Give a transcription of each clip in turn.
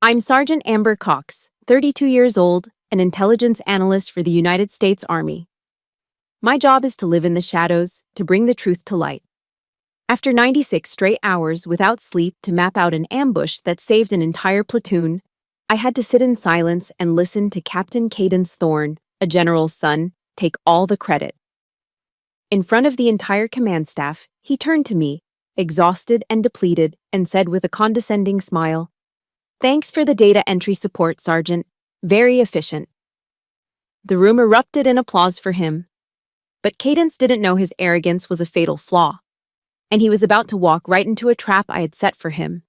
I'm Sergeant Amber Cox, 32 years old, an intelligence analyst for the United States Army. My job is to live in the shadows, to bring the truth to light. After 96 straight hours without sleep to map out an ambush that saved an entire platoon, I had to sit in silence and listen to Captain Cadence Thorne, a general's son, take all the credit. In front of the entire command staff, he turned to me, exhausted and depleted, and said with a condescending smile, "Thanks for the data entry support, Sergeant. Very efficient." The room erupted in applause for him. But Cadence didn't know his arrogance was a fatal flaw, and he was about to walk right into a trap I had set for him.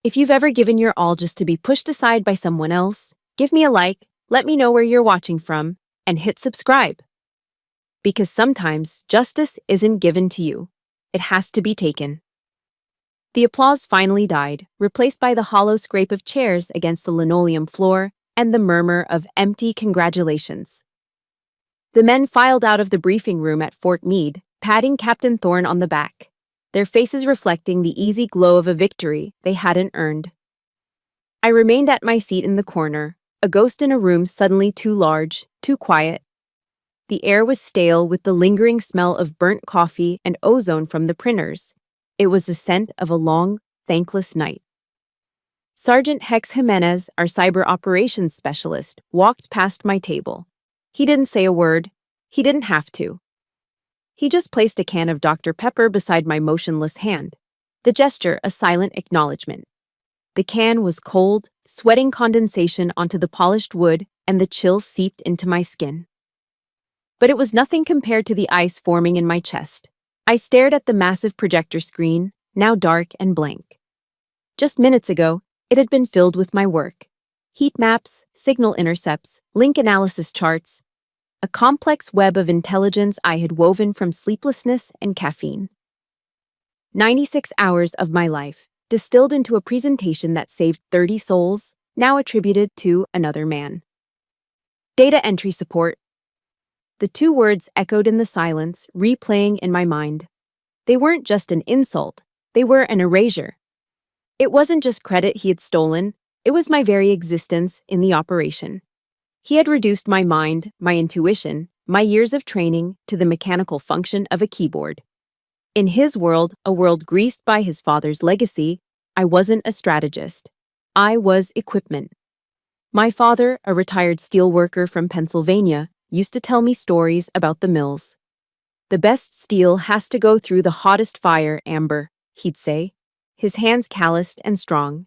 If you've ever given your all just to be pushed aside by someone else, give me a like, let me know where you're watching from, and hit subscribe. Because sometimes justice isn't given to you. It has to be taken. The applause finally died, replaced by the hollow scrape of chairs against the linoleum floor and the murmur of empty congratulations. The men filed out of the briefing room at Fort Meade, patting Captain Thorne on the back, their faces reflecting the easy glow of a victory they hadn't earned. I remained at my seat in the corner, a ghost in a room suddenly too large, too quiet. The air was stale with the lingering smell of burnt coffee and ozone from the printers. It was the scent of a long, thankless night. Sergeant Hex Jimenez, our cyber operations specialist, walked past my table. He didn't say a word. He didn't have to. He just placed a can of Dr. Pepper beside my motionless hand, the gesture a silent acknowledgement. The can was cold, sweating condensation onto the polished wood, and the chill seeped into my skin. But it was nothing compared to the ice forming in my chest. I stared at the massive projector screen, now dark and blank. Just minutes ago, it had been filled with my work. Heat maps, signal intercepts, link analysis charts, a complex web of intelligence I had woven from sleeplessness and caffeine. 96 hours of my life, distilled into a presentation that saved 30 souls, now attributed to another man. Data entry support. The two words echoed in the silence, replaying in my mind. They weren't just an insult, they were an erasure. It wasn't just credit he had stolen, it was my very existence in the operation. He had reduced my mind, my intuition, my years of training to the mechanical function of a keyboard. In his world, a world greased by his father's legacy, I wasn't a strategist. I was equipment. My father, a retired steel worker from Pennsylvania, used to tell me stories about the mills. "The best steel has to go through the hottest fire, Amber," he'd say, his hands calloused and strong.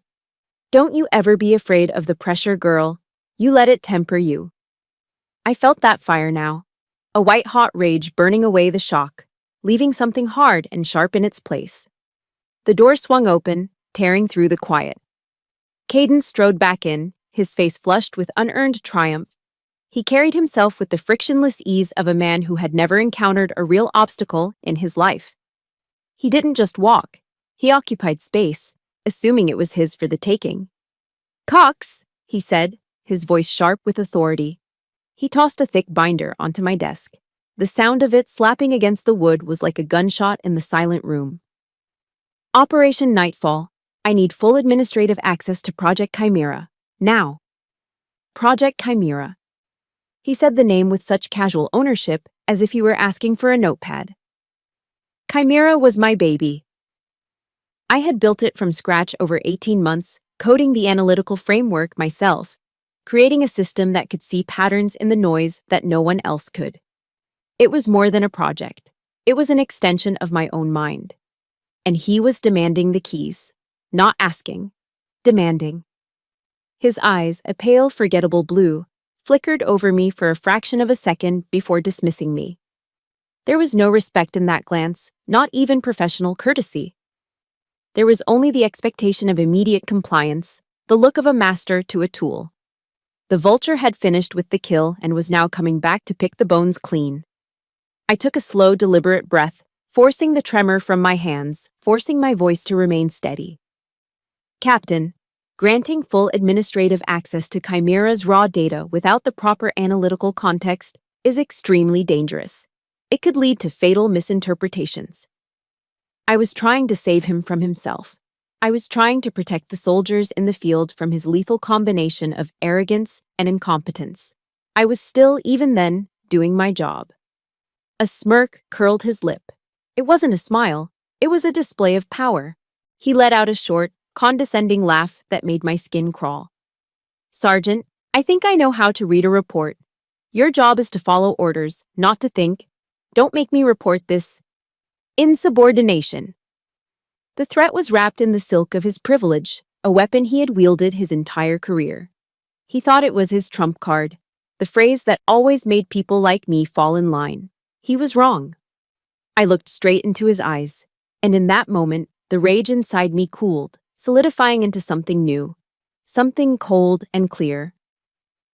"Don't you ever be afraid of the pressure, girl. You let it temper you." I felt that fire now, a white-hot rage burning away the shock, leaving something hard and sharp in its place. The door swung open, tearing through the quiet. Cadence strode back in, his face flushed with unearned triumph. He carried himself with the frictionless ease of a man who had never encountered a real obstacle in his life. He didn't just walk, he occupied space, assuming it was his for the taking. "Cox," he said, his voice sharp with authority. He tossed a thick binder onto my desk. The sound of it slapping against the wood was like a gunshot in the silent room. "Operation Nightfall. I need full administrative access to Project Chimera. Now." Project Chimera. He said the name with such casual ownership as if he were asking for a notepad. Chimera was my baby. I had built it from scratch over 18 months, coding the analytical framework myself, creating a system that could see patterns in the noise that no one else could. It was more than a project. It was an extension of my own mind. And he was demanding the keys. Not asking. Demanding. His eyes, a pale, forgettable blue, flickered over me for a fraction of a second before dismissing me. There was no respect in that glance, not even professional courtesy. There was only the expectation of immediate compliance, the look of a master to a tool. The vulture had finished with the kill and was now coming back to pick the bones clean. I took a slow, deliberate breath, forcing the tremor from my hands, forcing my voice to remain steady. "Captain, granting full administrative access to Chimera's raw data without the proper analytical context is extremely dangerous. It could lead to fatal misinterpretations." I was trying to save him from himself. I was trying to protect the soldiers in the field from his lethal combination of arrogance and incompetence. I was still, even then, doing my job. A smirk curled his lip. It wasn't a smile, it was a display of power. He let out a short, condescending laugh that made my skin crawl. "Sergeant, I think I know how to read a report. Your job is to follow orders, not to think. Don't make me report this. Insubordination." The threat was wrapped in the silk of his privilege, a weapon he had wielded his entire career. He thought it was his trump card, the phrase that always made people like me fall in line. He was wrong. I looked straight into his eyes, and in that moment, the rage inside me cooled, solidifying into something new, something cold and clear.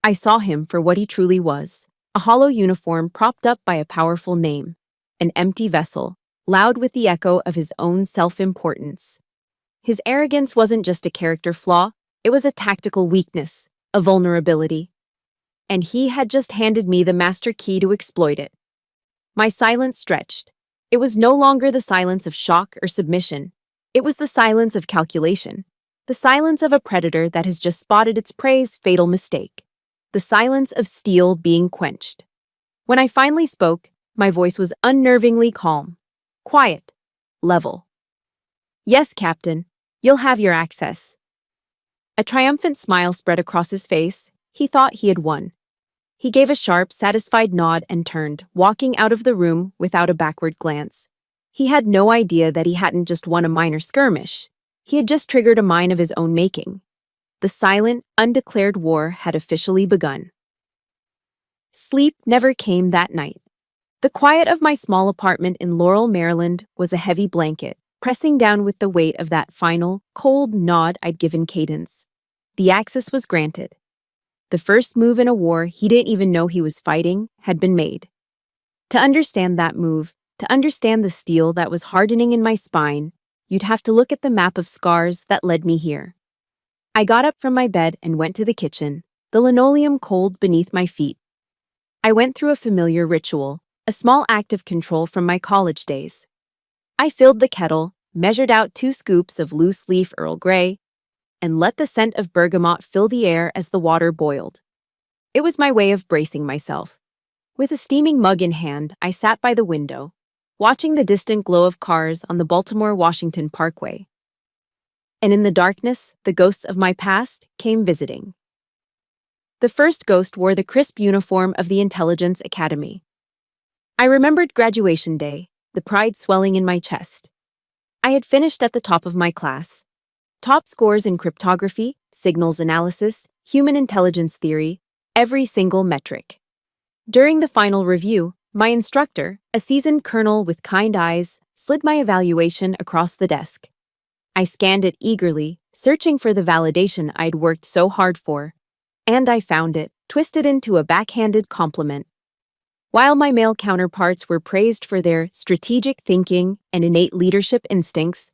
I saw him for what he truly was, a hollow uniform propped up by a powerful name, an empty vessel, loud with the echo of his own self-importance. His arrogance wasn't just a character flaw, it was a tactical weakness, a vulnerability. And he had just handed me the master key to exploit it. My silence stretched. It was no longer the silence of shock or submission. It was the silence of calculation, the silence of a predator that has just spotted its prey's fatal mistake, the silence of steel being quenched. When I finally spoke, my voice was unnervingly calm. Quiet. Level. "Yes, Captain. You'll have your access." A triumphant smile spread across his face. He thought he had won. He gave a sharp, satisfied nod and turned, walking out of the room without a backward glance. He had no idea that he hadn't just won a minor skirmish. He had just triggered a mine of his own making. The silent, undeclared war had officially begun. Sleep never came that night. The quiet of my small apartment in Laurel, Maryland, was a heavy blanket, pressing down with the weight of that final, cold nod I'd given Cadence. The access was granted. The first move in a war he didn't even know he was fighting had been made. To understand that move, to understand the steel that was hardening in my spine, you'd have to look at the map of scars that led me here. I got up from my bed and went to the kitchen, the linoleum cold beneath my feet. I went through a familiar ritual, a small act of control from my college days. I filled the kettle, measured out 2 scoops of loose-leaf Earl Grey, and let the scent of bergamot fill the air as the water boiled. It was my way of bracing myself. With a steaming mug in hand, I sat by the window, watching the distant glow of cars on the Baltimore-Washington Parkway. And in the darkness, the ghosts of my past came visiting. The first ghost wore the crisp uniform of the Intelligence Academy. I remembered graduation day, the pride swelling in my chest. I had finished at the top of my class. Top scores in cryptography, signals analysis, human intelligence theory, every single metric. During the final review, my instructor, a seasoned colonel with kind eyes, slid my evaluation across the desk. I scanned it eagerly, searching for the validation I'd worked so hard for. And I found it, twisted into a backhanded compliment. While my male counterparts were praised for their strategic thinking and innate leadership instincts,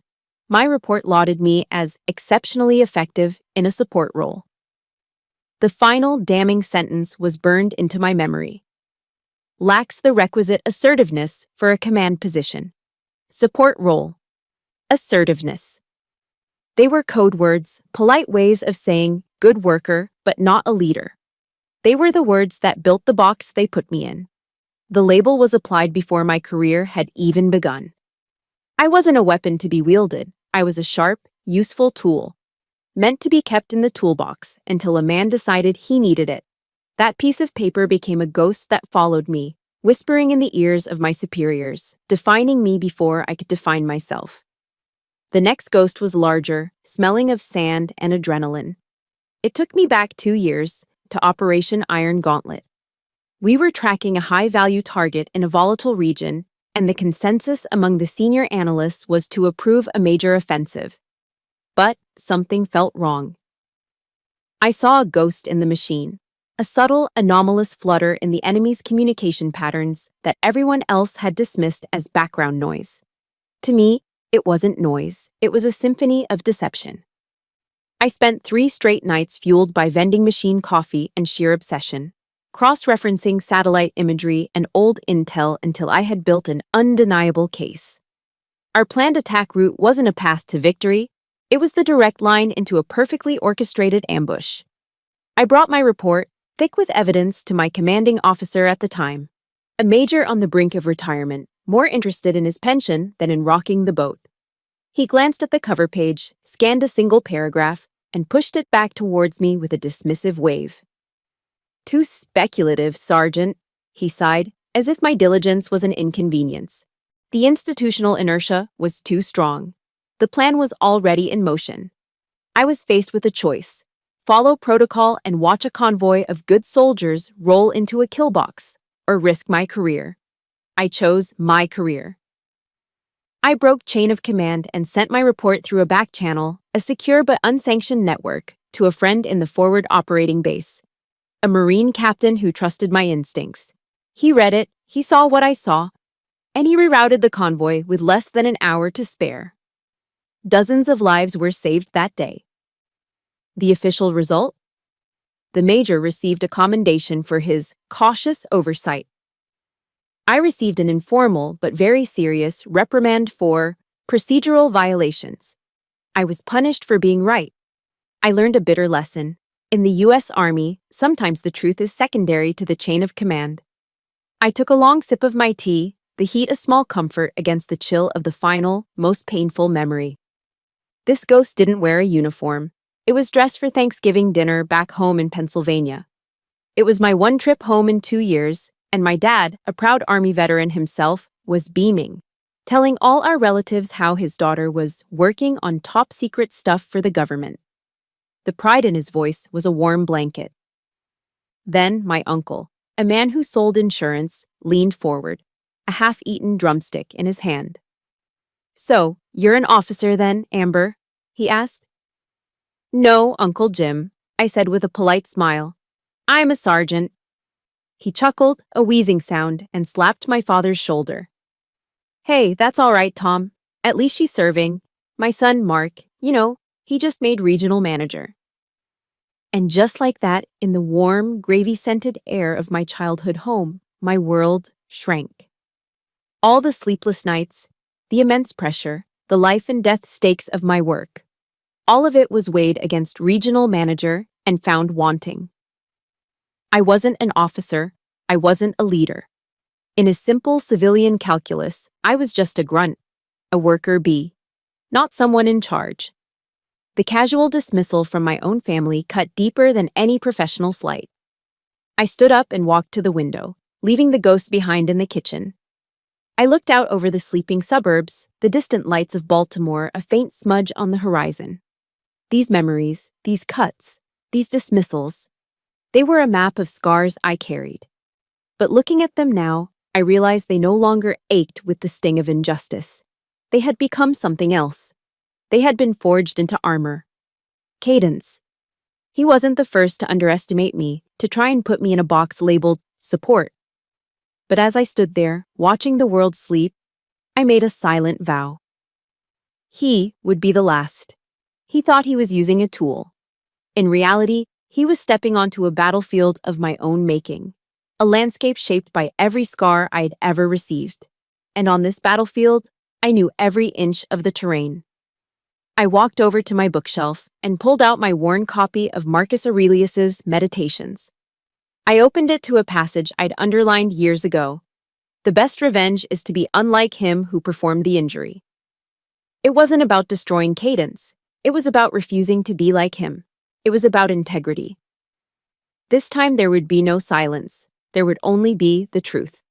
my report lauded me as exceptionally effective in a support role. The final damning sentence was burned into my memory. Lacks the requisite assertiveness for a command position. Support role. Assertiveness. They were code words, polite ways of saying good worker, but not a leader. They were the words that built the box they put me in. The label was applied before my career had even begun. I wasn't a weapon to be wielded. I was a sharp, useful tool, meant to be kept in the toolbox until a man decided he needed it. That piece of paper became a ghost that followed me, whispering in the ears of my superiors, defining me before I could define myself. The next ghost was larger, smelling of sand and adrenaline. It took me back 2 years to Operation Iron Gauntlet. We were tracking a high-value target in a volatile region, and the consensus among the senior analysts was to approve a major offensive. But something felt wrong. I saw a ghost in the machine, a subtle, anomalous flutter in the enemy's communication patterns that everyone else had dismissed as background noise. To me, it wasn't noise, it was a symphony of deception. I spent 3 straight nights fueled by vending machine coffee and sheer obsession, cross-referencing satellite imagery and old intel until I had built an undeniable case. Our planned attack route wasn't a path to victory, It was the direct line into a perfectly orchestrated ambush. I brought my report, thick with evidence, to my commanding officer at the time, a major on the brink of retirement, more interested in his pension than in rocking the boat. He glanced at the cover page, scanned a single paragraph, and pushed it back towards me with a dismissive wave. "Too speculative, Sergeant," he sighed, as if my diligence was an inconvenience. The institutional inertia was too strong. The plan was already in motion. I was faced with a choice: follow protocol and watch a convoy of good soldiers roll into a kill box, or risk my career. I chose my career. I broke chain of command and sent my report through a back channel, a secure but unsanctioned network, to a friend in the forward operating base, a Marine captain who trusted my instincts. He read it, he saw what I saw, and he rerouted the convoy with less than an hour to spare. Dozens of lives were saved that day. The official result? The major received a commendation for his cautious oversight. I received an informal but very serious reprimand for procedural violations. I was punished for being right. I learned a bitter lesson. In the U.S. Army, sometimes the truth is secondary to the chain of command. I took a long sip of my tea, the heat a small comfort against the chill of the final, most painful memory. This ghost didn't wear a uniform. It was dressed for Thanksgiving dinner back home in Pennsylvania. It was my one trip home in 2 years, and my dad, a proud Army veteran himself, was beaming, telling all our relatives how his daughter was working on top-secret stuff for the government. The pride in his voice was a warm blanket. Then my uncle, a man who sold insurance, leaned forward, a half-eaten drumstick in his hand. "So, you're an officer then, Amber?" he asked. "No, Uncle Jim," I said with a polite smile. "I'm a sergeant." He chuckled, a wheezing sound, and slapped my father's shoulder. "Hey, that's all right, Tom. At least she's serving. My son, Mark, he just made regional manager." And just like that, in the warm, gravy-scented air of my childhood home, my world shrank. All the sleepless nights, the immense pressure, the life-and-death stakes of my work, all of it was weighed against regional manager and found wanting. I wasn't an officer, I wasn't a leader. In a simple civilian calculus, I was just a grunt, a worker bee, not someone in charge. The casual dismissal from my own family cut deeper than any professional slight. I stood up and walked to the window, leaving the ghost behind in the kitchen. I looked out over the sleeping suburbs, the distant lights of Baltimore a faint smudge on the horizon. These memories, these cuts, these dismissals, they were a map of scars I carried. But looking at them now, I realized they no longer ached with the sting of injustice. They had become something else. They had been forged into armor. Cadence. He wasn't the first to underestimate me, to try and put me in a box labeled support. But as I stood there, watching the world sleep, I made a silent vow. He would be the last. He thought he was using a tool. In reality, he was stepping onto a battlefield of my own making, a landscape shaped by every scar I had ever received. And on this battlefield, I knew every inch of the terrain. I walked over to my bookshelf and pulled out my worn copy of Marcus Aurelius's Meditations. I opened it to a passage I'd underlined years ago. The best revenge is to be unlike him who performed the injury. It wasn't about destroying Cadence. It was about refusing to be like him. It was about integrity. This time there would be no silence. There would only be the truth.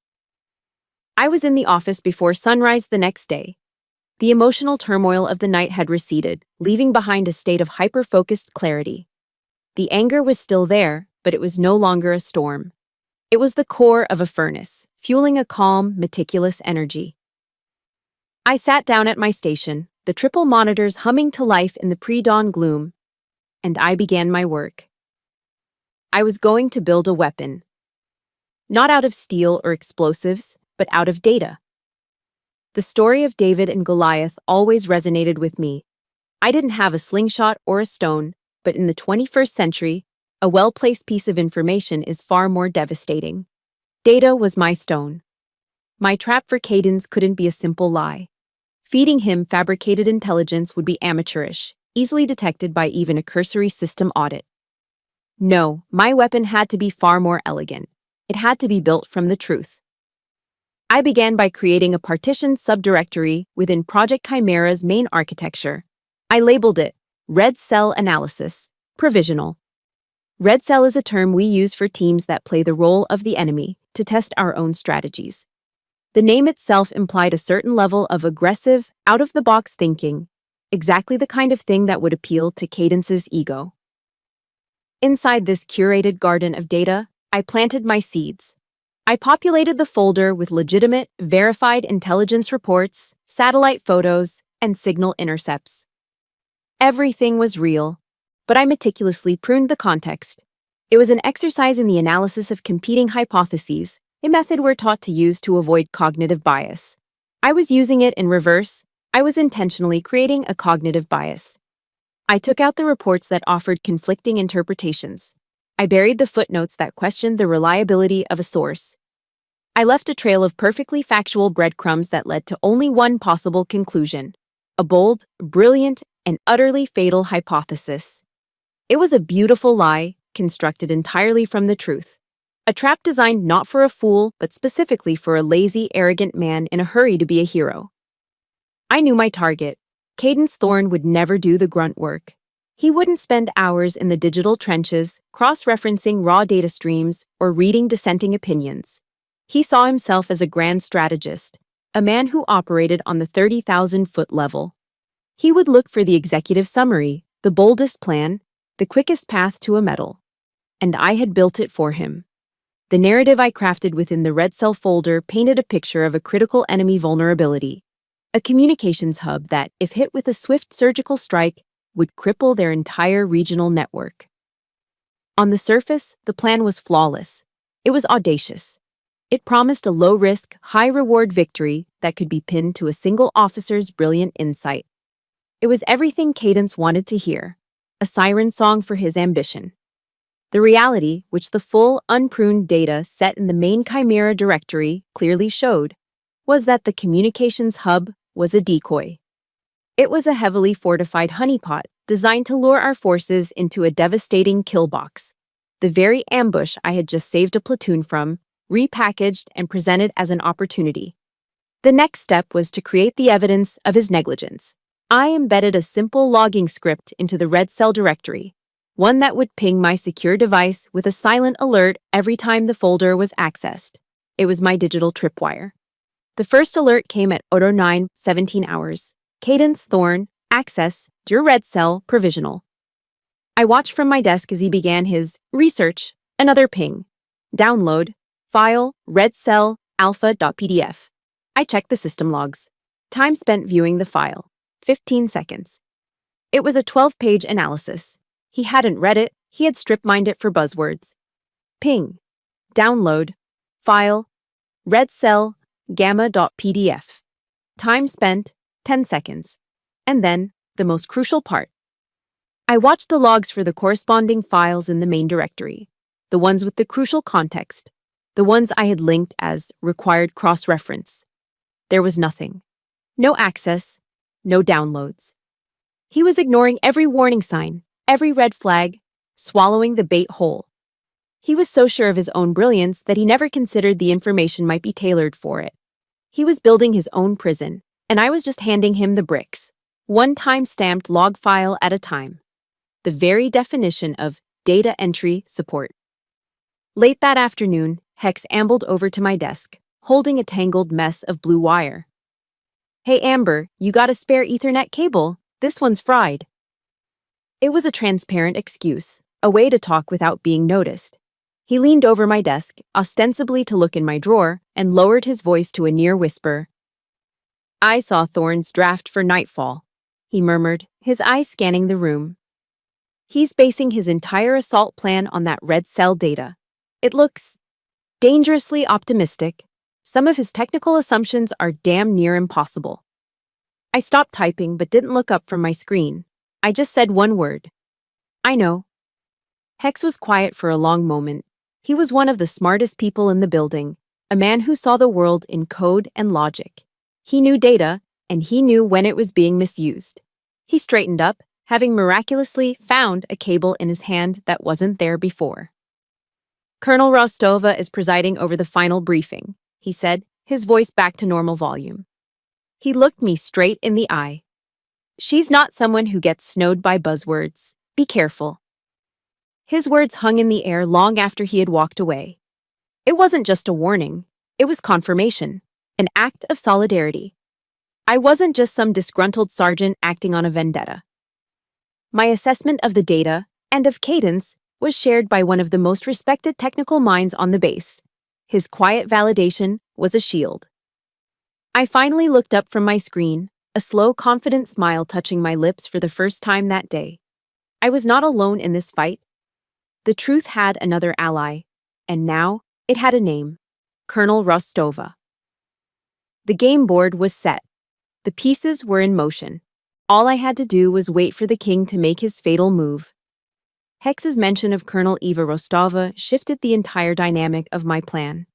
I was in the office before sunrise the next day. The emotional turmoil of the night had receded, leaving behind a state of hyper-focused clarity. The anger was still there, but it was no longer a storm. It was the core of a furnace, fueling a calm, meticulous energy. I sat down at my station, the triple monitors humming to life in the pre-dawn gloom, and I began my work. I was going to build a weapon. Not out of steel or explosives, but out of data. The story of David and Goliath always resonated with me. I didn't have a slingshot or a stone, but in the 21st century, a well-placed piece of information is far more devastating. Data was my stone. My trap for Cadence couldn't be a simple lie. Feeding him fabricated intelligence would be amateurish. easily detected by even a cursory system audit. No, my weapon had to be far more elegant. It had to be built from the truth. I began by creating a partitioned subdirectory within Project Chimera's main architecture. I labeled it Red Cell Analysis, Provisional. Red Cell is a term we use for teams that play the role of the enemy to test our own strategies. The name itself implied a certain level of aggressive, out-of-the-box thinking, exactly the kind of thing that would appeal to Cadence's ego. Inside this curated garden of data, I planted my seeds. I populated the folder with legitimate, verified intelligence reports, satellite photos, and signal intercepts. Everything was real, but I meticulously pruned the context. It was an exercise in the analysis of competing hypotheses, a method we're taught to use to avoid cognitive bias. I was using it in reverse. I was intentionally creating a cognitive bias. I took out the reports that offered conflicting interpretations. I buried the footnotes that questioned the reliability of a source. I left a trail of perfectly factual breadcrumbs that led to only one possible conclusion: a bold, brilliant, and utterly fatal hypothesis. It was a beautiful lie, constructed entirely from the truth. A trap designed not for a fool, but specifically for a lazy, arrogant man in a hurry to be a hero. I knew my target. Cadence Thorne would never do the grunt work. He wouldn't spend hours in the digital trenches, cross-referencing raw data streams, or reading dissenting opinions. He saw himself as a grand strategist, a man who operated on the 30,000-foot level. He would look for the executive summary, the boldest plan, the quickest path to a medal. And I had built it for him. The narrative I crafted within the Red Cell folder painted a picture of a critical enemy vulnerability, a communications hub that, if hit with a swift surgical strike, would cripple their entire regional network. On the surface, the plan was flawless. It was audacious. It promised a low-risk, high-reward victory that could be pinned to a single officer's brilliant insight. It was everything Cadence wanted to hear, a siren song for his ambition. The reality, which the full, unpruned data set in the main Chimera directory clearly showed, was that the communications hub was a decoy. It was a heavily fortified honeypot designed to lure our forces into a devastating kill box, the very ambush I had just saved a platoon from, repackaged and presented as an opportunity. The next step was to create the evidence of his negligence. I embedded a simple logging script into the Red Cell directory, one that would ping my secure device with a silent alert every time the folder was accessed. It was my digital tripwire. The first alert came at 09:17 hours. Cadence Thorne, access, your Red Cell, provisional. I watched from my desk as he began his research. Another ping. Download, file, Red Cell, alpha.pdf. I checked the system logs. Time spent viewing the file, 15 seconds. It was a 12-page analysis. He hadn't read it, he had strip-mined it for buzzwords. Ping. Download, file, Red Cell, gamma.pdf. Time spent, 10 seconds. And then, the most crucial part. I watched the logs for the corresponding files in the main directory, the ones with the crucial context, the ones I had linked as required cross-reference. There was nothing. No access, no downloads. He was ignoring every warning sign, every red flag, swallowing the bait whole. He was so sure of his own brilliance that he never considered the information might be tailored for it. He was building his own prison, and I was just handing him the bricks, one time-stamped log file at a time. The very definition of data entry support. Late that afternoon, Hex ambled over to my desk, holding a tangled mess of blue wire. "Hey Amber, you got a spare Ethernet cable? This one's fried." It was a transparent excuse, a way to talk without being noticed. He leaned over my desk, ostensibly to look in my drawer, and lowered his voice to a near whisper. "I saw Thorne's draft for Nightfall," he murmured, his eyes scanning the room. "He's basing his entire assault plan on that Red Cell data. It looks dangerously optimistic. Some of his technical assumptions are damn near impossible." I stopped typing but didn't look up from my screen. I just said one word. "I know." Hex was quiet for a long moment. He was one of the smartest people in the building, a man who saw the world in code and logic. He knew data, and he knew when it was being misused. He straightened up, having miraculously found a cable in his hand that wasn't there before. Colonel Rostova is presiding over the final briefing, he said, his voice back to normal volume. He looked me straight in the eye. She's not someone who gets snowed by buzzwords. Be careful. His words hung in the air long after he had walked away. It wasn't just a warning. It was confirmation, an act of solidarity. I wasn't just some disgruntled sergeant acting on a vendetta. My assessment of the data, and of Cadence, was shared by one of the most respected technical minds on the base. His quiet validation was a shield. I finally looked up from my screen, a slow, confident smile touching my lips for the first time that day. I was not alone in this fight. The truth had another ally, and now it had a name: Colonel Rostova. The game board was set. The pieces were in motion. All I had to do was wait for the king to make his fatal move. Hex's mention of Colonel Eva Rostova shifted the entire dynamic of my plan.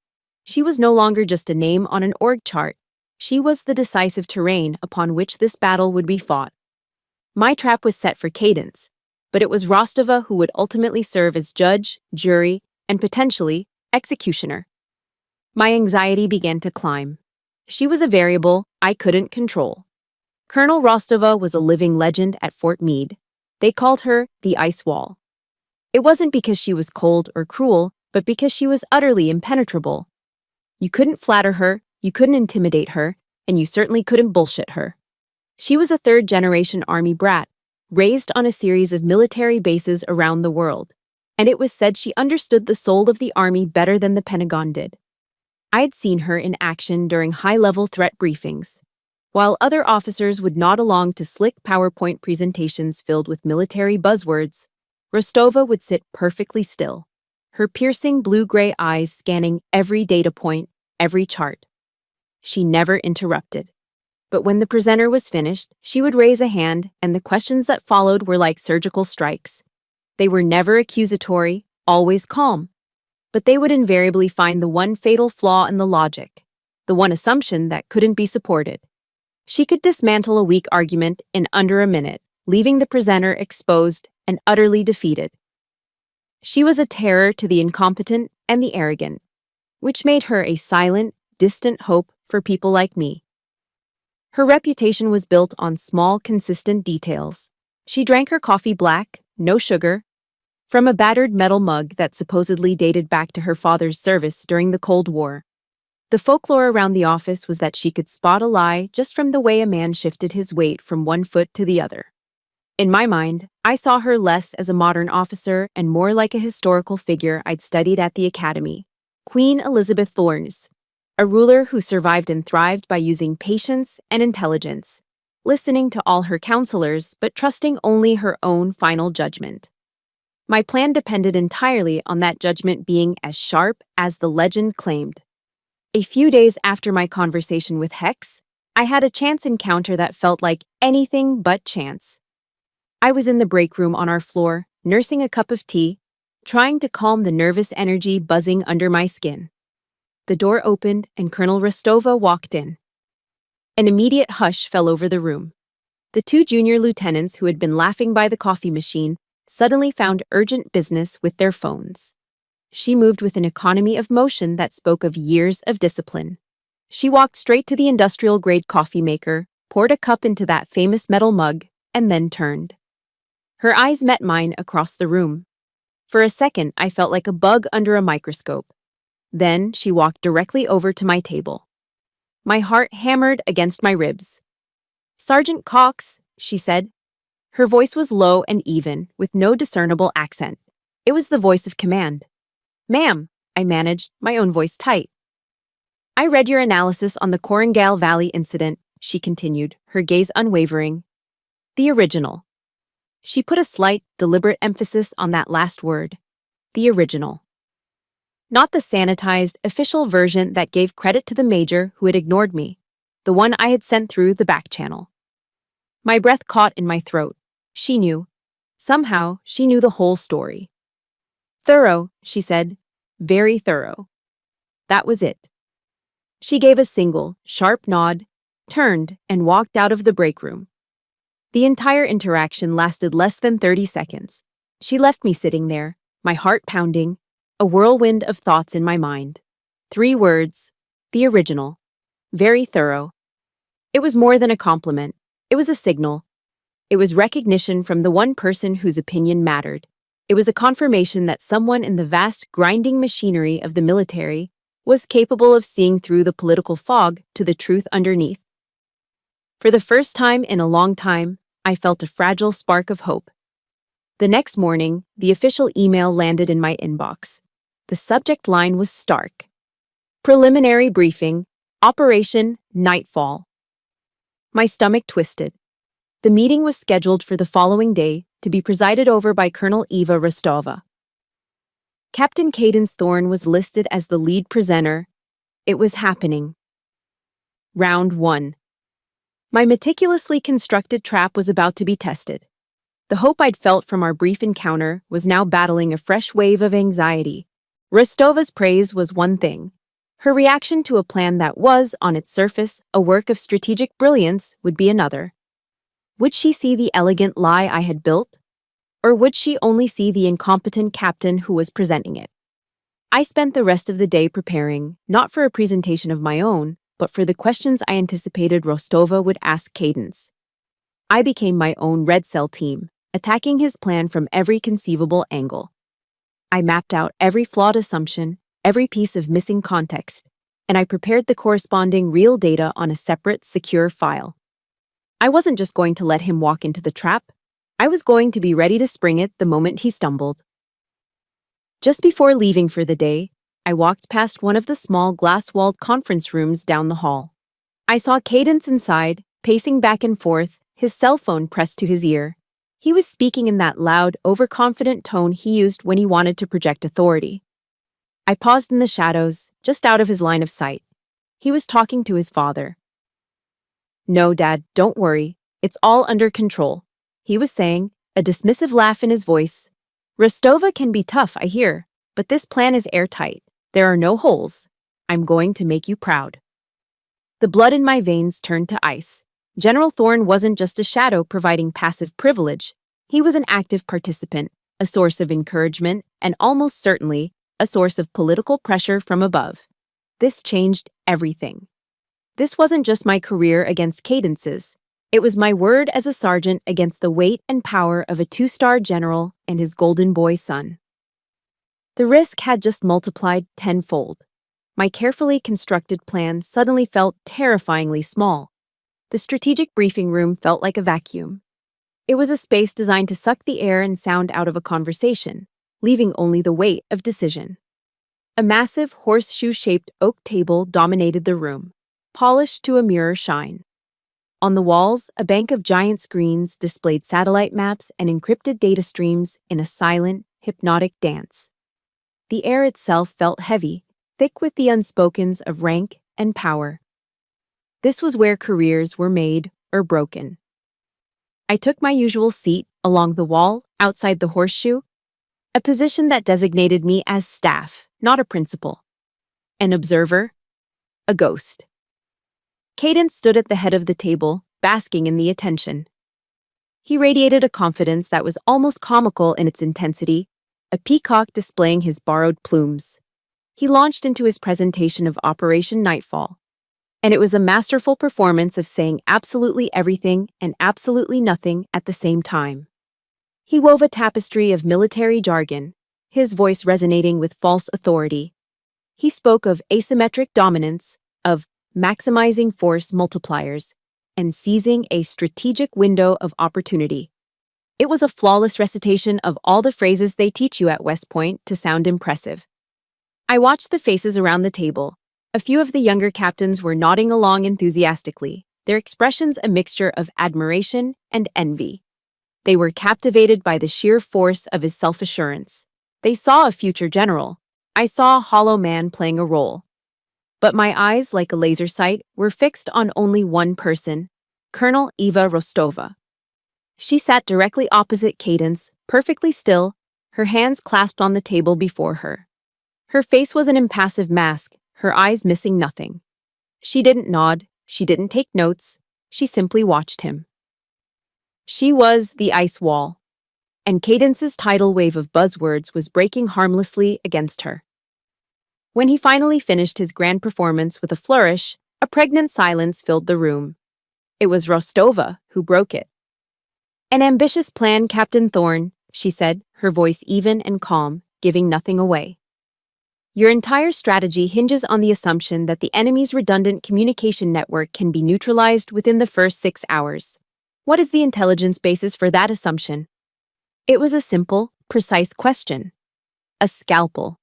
She was no longer just a name on an org chart. She was the decisive terrain upon which this battle would be fought. My trap was set for Cadence, but it was Rostova who would ultimately serve as judge, jury, and potentially executioner. My anxiety began to climb. She was a variable I couldn't control. Colonel Rostova was a living legend at Fort Meade. They called her the Ice Wall. It wasn't because she was cold or cruel, but because she was utterly impenetrable. You couldn't flatter her, you couldn't intimidate her, and you certainly couldn't bullshit her. She was a third-generation Army brat, raised on a series of military bases around the world, and it was said she understood the soul of the Army better than the Pentagon did. I had seen her in action during high-level threat briefings. While other officers would nod along to slick PowerPoint presentations filled with military buzzwords, Rostova would sit perfectly still, her piercing blue-gray eyes scanning every data point, every chart. She never interrupted. But when the presenter was finished, she would raise a hand, and the questions that followed were like surgical strikes. They were never accusatory, always calm. But they would invariably find the one fatal flaw in the logic, the one assumption that couldn't be supported. She could dismantle a weak argument in under a minute, leaving the presenter exposed and utterly defeated. She was a terror to the incompetent and the arrogant, which made her a silent, distant hope for people like me. Her reputation was built on small, consistent details. She drank her coffee black, no sugar, from a battered metal mug that supposedly dated back to her father's service during the Cold War. The folklore around the office was that she could spot a lie just from the way a man shifted his weight from one foot to the other. In my mind, I saw her less as a modern officer and more like a historical figure I'd studied at the academy, Queen Elizabeth Thornes, a ruler who survived and thrived by using patience and intelligence, listening to all her counselors but trusting only her own final judgment. My plan depended entirely on that judgment being as sharp as the legend claimed. A few days after my conversation with Hex, I had a chance encounter that felt like anything but chance. I was in the break room on our floor, nursing a cup of tea, trying to calm the nervous energy buzzing under my skin. The door opened and Colonel Rostova walked in. An immediate hush fell over the room. The two junior lieutenants who had been laughing by the coffee machine suddenly found urgent business with their phones. She moved with an economy of motion that spoke of years of discipline. She walked straight to the industrial-grade coffee maker, poured a cup into that famous metal mug, and then turned. Her eyes met mine across the room. For a second, I felt like a bug under a microscope. Then she walked directly over to my table. My heart hammered against my ribs. "Sergeant Cox," she said. Her voice was low and even, with no discernible accent. It was the voice of command. "Ma'am," I managed, my own voice tight. "I read your analysis on the Korengal Valley incident," she continued, her gaze unwavering. "The original." She put a slight, deliberate emphasis on that last word. The original. Not the sanitized, official version that gave credit to the major who had ignored me, the one I had sent through the back channel. My breath caught in my throat. She knew. Somehow, she knew the whole story. "Thorough," she said. "Very thorough." That was it. She gave a single, sharp nod, turned, and walked out of the break room. The entire interaction lasted less than 30 seconds. She left me sitting there, my heart pounding, a whirlwind of thoughts in my mind. 3 words: the original. Very thorough. It was more than a compliment. It was a signal. It was recognition from the one person whose opinion mattered. It was a confirmation that someone in the vast grinding machinery of the military was capable of seeing through the political fog to the truth underneath. For the first time in a long time, I felt a fragile spark of hope. The next morning, the official email landed in my inbox. The subject line was stark. Preliminary briefing, Operation Nightfall. My stomach twisted. The meeting was scheduled for the following day to be presided over by Colonel Eva Rostova. Captain Cadence Thorne was listed as the lead presenter. It was happening. Round 1. My meticulously constructed trap was about to be tested. The hope I'd felt from our brief encounter was now battling a fresh wave of anxiety. Rostova's praise was one thing. Her reaction to a plan that was, on its surface, a work of strategic brilliance would be another. Would she see the elegant lie I had built? Or would she only see the incompetent captain who was presenting it? I spent the rest of the day preparing, not for a presentation of my own, but for the questions I anticipated Rostova would ask Cadence. I became my own red cell team, attacking his plan from every conceivable angle. I mapped out every flawed assumption, every piece of missing context, and I prepared the corresponding real data on a separate, secure file. I wasn't just going to let him walk into the trap. I was going to be ready to spring it the moment he stumbled. Just before leaving for the day, I walked past one of the small glass-walled conference rooms down the hall. I saw Cadence inside, pacing back and forth, his cell phone pressed to his ear. He was speaking in that loud, overconfident tone he used when he wanted to project authority. I paused in the shadows, just out of his line of sight. He was talking to his father. "No, Dad, don't worry. It's all under control," he was saying, a dismissive laugh in his voice. "Rostova can be tough, I hear, but this plan is airtight. There are no holes. I'm going to make you proud." The blood in my veins turned to ice. General Thorne wasn't just a shadow providing passive privilege. He was an active participant, a source of encouragement, and almost certainly a source of political pressure from above. This changed everything. This wasn't just my career against Cadence's. It was my word as a sergeant against the weight and power of a 2-star general and his golden boy son. The risk had just multiplied tenfold. My carefully constructed plan suddenly felt terrifyingly small. The strategic briefing room felt like a vacuum. It was a space designed to suck the air and sound out of a conversation, leaving only the weight of decision. A massive horseshoe-shaped oak table dominated the room, polished to a mirror shine. On the walls, a bank of giant screens displayed satellite maps and encrypted data streams in a silent, hypnotic dance. The air itself felt heavy, thick with the unspokens of rank and power. This was where careers were made or broken. I took my usual seat along the wall outside the horseshoe, a position that designated me as staff, not a principal. An observer, a ghost. Cadence stood at the head of the table, basking in the attention. He radiated a confidence that was almost comical in its intensity, a peacock displaying his borrowed plumes. He launched into his presentation of Operation Nightfall, and it was a masterful performance of saying absolutely everything and absolutely nothing at the same time. He wove a tapestry of military jargon, his voice resonating with false authority. He spoke of asymmetric dominance, of maximizing force multipliers, and seizing a strategic window of opportunity. It was a flawless recitation of all the phrases they teach you at West Point to sound impressive. I watched the faces around the table. A few of the younger captains were nodding along enthusiastically, their expressions a mixture of admiration and envy. They were captivated by the sheer force of his self-assurance. They saw a future general. I saw a hollow man playing a role. But my eyes, like a laser sight, were fixed on only one person, Colonel Eva Rostova. She sat directly opposite Cadence, perfectly still, her hands clasped on the table before her. Her face was an impassive mask, her eyes missing nothing. She didn't nod, she didn't take notes, she simply watched him. She was the ice wall, and Cadence's tidal wave of buzzwords was breaking harmlessly against her. When he finally finished his grand performance with a flourish, a pregnant silence filled the room. It was Rostova who broke it. "An ambitious plan, Captain Thorne," she said, her voice even and calm, giving nothing away. "Your entire strategy hinges on the assumption that the enemy's redundant communication network can be neutralized within the first 6 hours. What is the intelligence basis for that assumption?" It was a simple, precise question. A scalpel.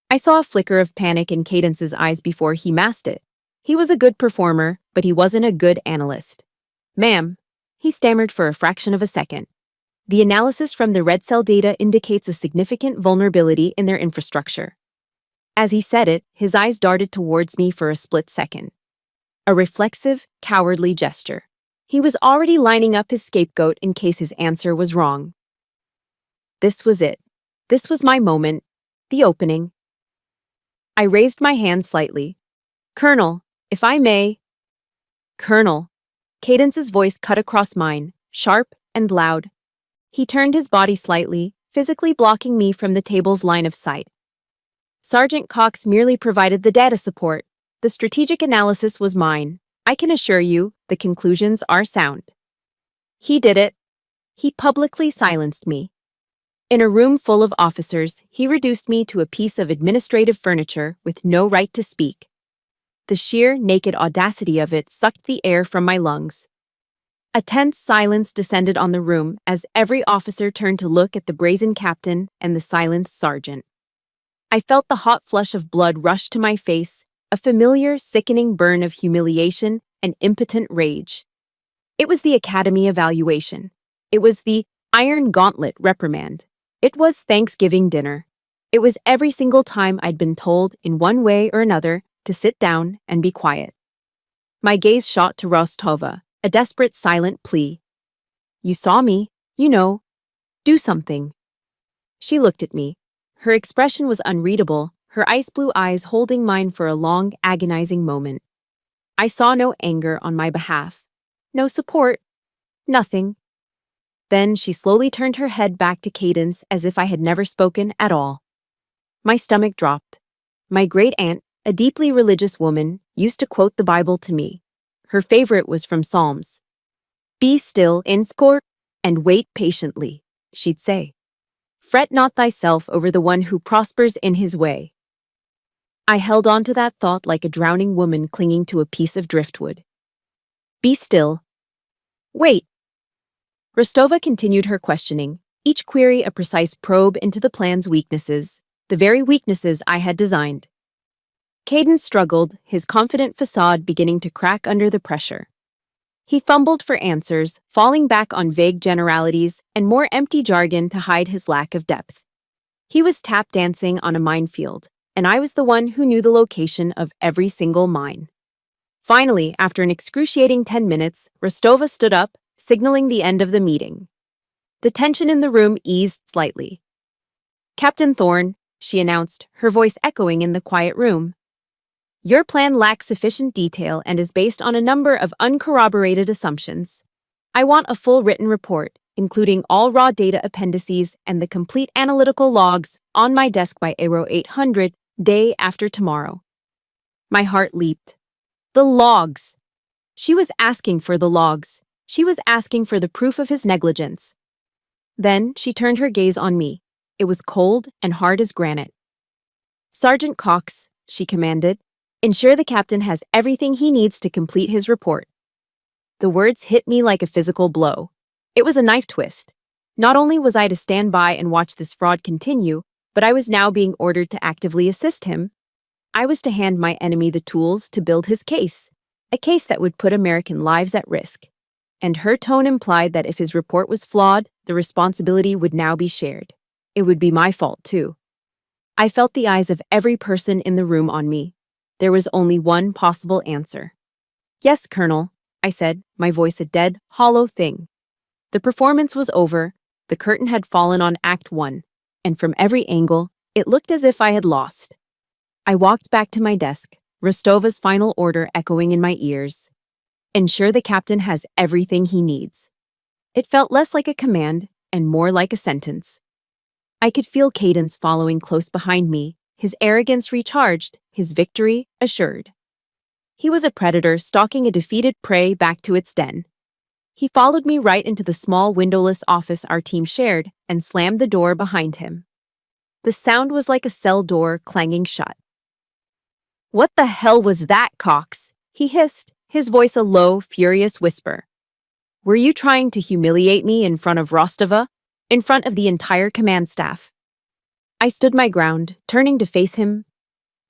I saw a flicker of panic in Cadence's eyes before he masked it. He was a good performer, but he wasn't a good analyst. "Ma'am," he stammered for a fraction of a second. "The analysis from the red cell data indicates a significant vulnerability in their infrastructure." As he said it, his eyes darted towards me for a split second. A reflexive, cowardly gesture. He was already lining up his scapegoat in case his answer was wrong. This was it. This was my moment. The opening. I raised my hand slightly. "Colonel, if I may." "Colonel." Cadence's voice cut across mine, sharp and loud. He turned his body slightly, physically blocking me from the table's line of sight. Sergeant Cox merely provided the data support. The strategic analysis was mine. I can assure you, the conclusions are sound. He did it. He publicly silenced me. In a room full of officers, he reduced me to a piece of administrative furniture with no right to speak. The sheer, naked audacity of it sucked the air from my lungs. A tense silence descended on the room as every officer turned to look at the brazen captain and the silenced sergeant. I felt the hot flush of blood rush to my face, a familiar, sickening burn of humiliation and impotent rage. It was the academy evaluation. It was the Iron Gauntlet reprimand. It was Thanksgiving dinner. It was every single time I'd been told, in one way or another, to sit down and be quiet. My gaze shot to Rostova, a desperate, silent plea. "You saw me, you know. Do something." She looked at me. Her expression was unreadable, her ice-blue eyes holding mine for a long, agonizing moment. I saw no anger on my behalf. No support. Nothing. Then she slowly turned her head back to Cadence as if I had never spoken at all. My stomach dropped. My great-aunt, a deeply religious woman, used to quote the Bible to me. Her favorite was from Psalms. "Be still, Inskor, and wait patiently," she'd say. "Fret not thyself over the one who prospers in his way." I held on to that thought like a drowning woman clinging to a piece of driftwood. Be still. Wait. Rostova continued her questioning, each query a precise probe into the plan's weaknesses, the very weaknesses I had designed. Cadence struggled, his confident facade beginning to crack under the pressure. He fumbled for answers, falling back on vague generalities and more empty jargon to hide his lack of depth. He was tap dancing on a minefield, and I was the one who knew the location of every single mine. Finally, after an excruciating 10 minutes, Rostova stood up, signaling the end of the meeting. The tension in the room eased slightly. "Captain Thorne," she announced, her voice echoing in the quiet room. "Your plan lacks sufficient detail and is based on a number of uncorroborated assumptions. I want a full written report, including all raw data appendices and the complete analytical logs on my desk by Aero 800, day after tomorrow." My heart leaped. The logs! She was asking for the logs. She was asking for the proof of his negligence. Then she turned her gaze on me. It was cold and hard as granite. "Sergeant Cox," she commanded, "ensure the captain has everything he needs to complete his report." The words hit me like a physical blow. It was a knife twist. Not only was I to stand by and watch this fraud continue, but I was now being ordered to actively assist him. I was to hand my enemy the tools to build his case, a case that would put American lives at risk. And her tone implied that if his report was flawed, the responsibility would now be shared. It would be my fault, too. I felt the eyes of every person in the room on me. There was only one possible answer. "Yes, Colonel," I said, my voice a dead, hollow thing. The performance was over, the curtain had fallen on Act 1, and from every angle, it looked as if I had lost. I walked back to my desk, Rostova's final order echoing in my ears. "Ensure the captain has everything he needs." It felt less like a command and more like a sentence. I could feel Cadence following close behind me, his arrogance recharged, his victory assured. He was a predator stalking a defeated prey back to its den. He followed me right into the small windowless office our team shared and slammed the door behind him. The sound was like a cell door clanging shut. "What the hell was that, Cox?" he hissed, his voice a low, furious whisper. "Were you trying to humiliate me in front of Rostova? In front of the entire command staff?" I stood my ground, turning to face him.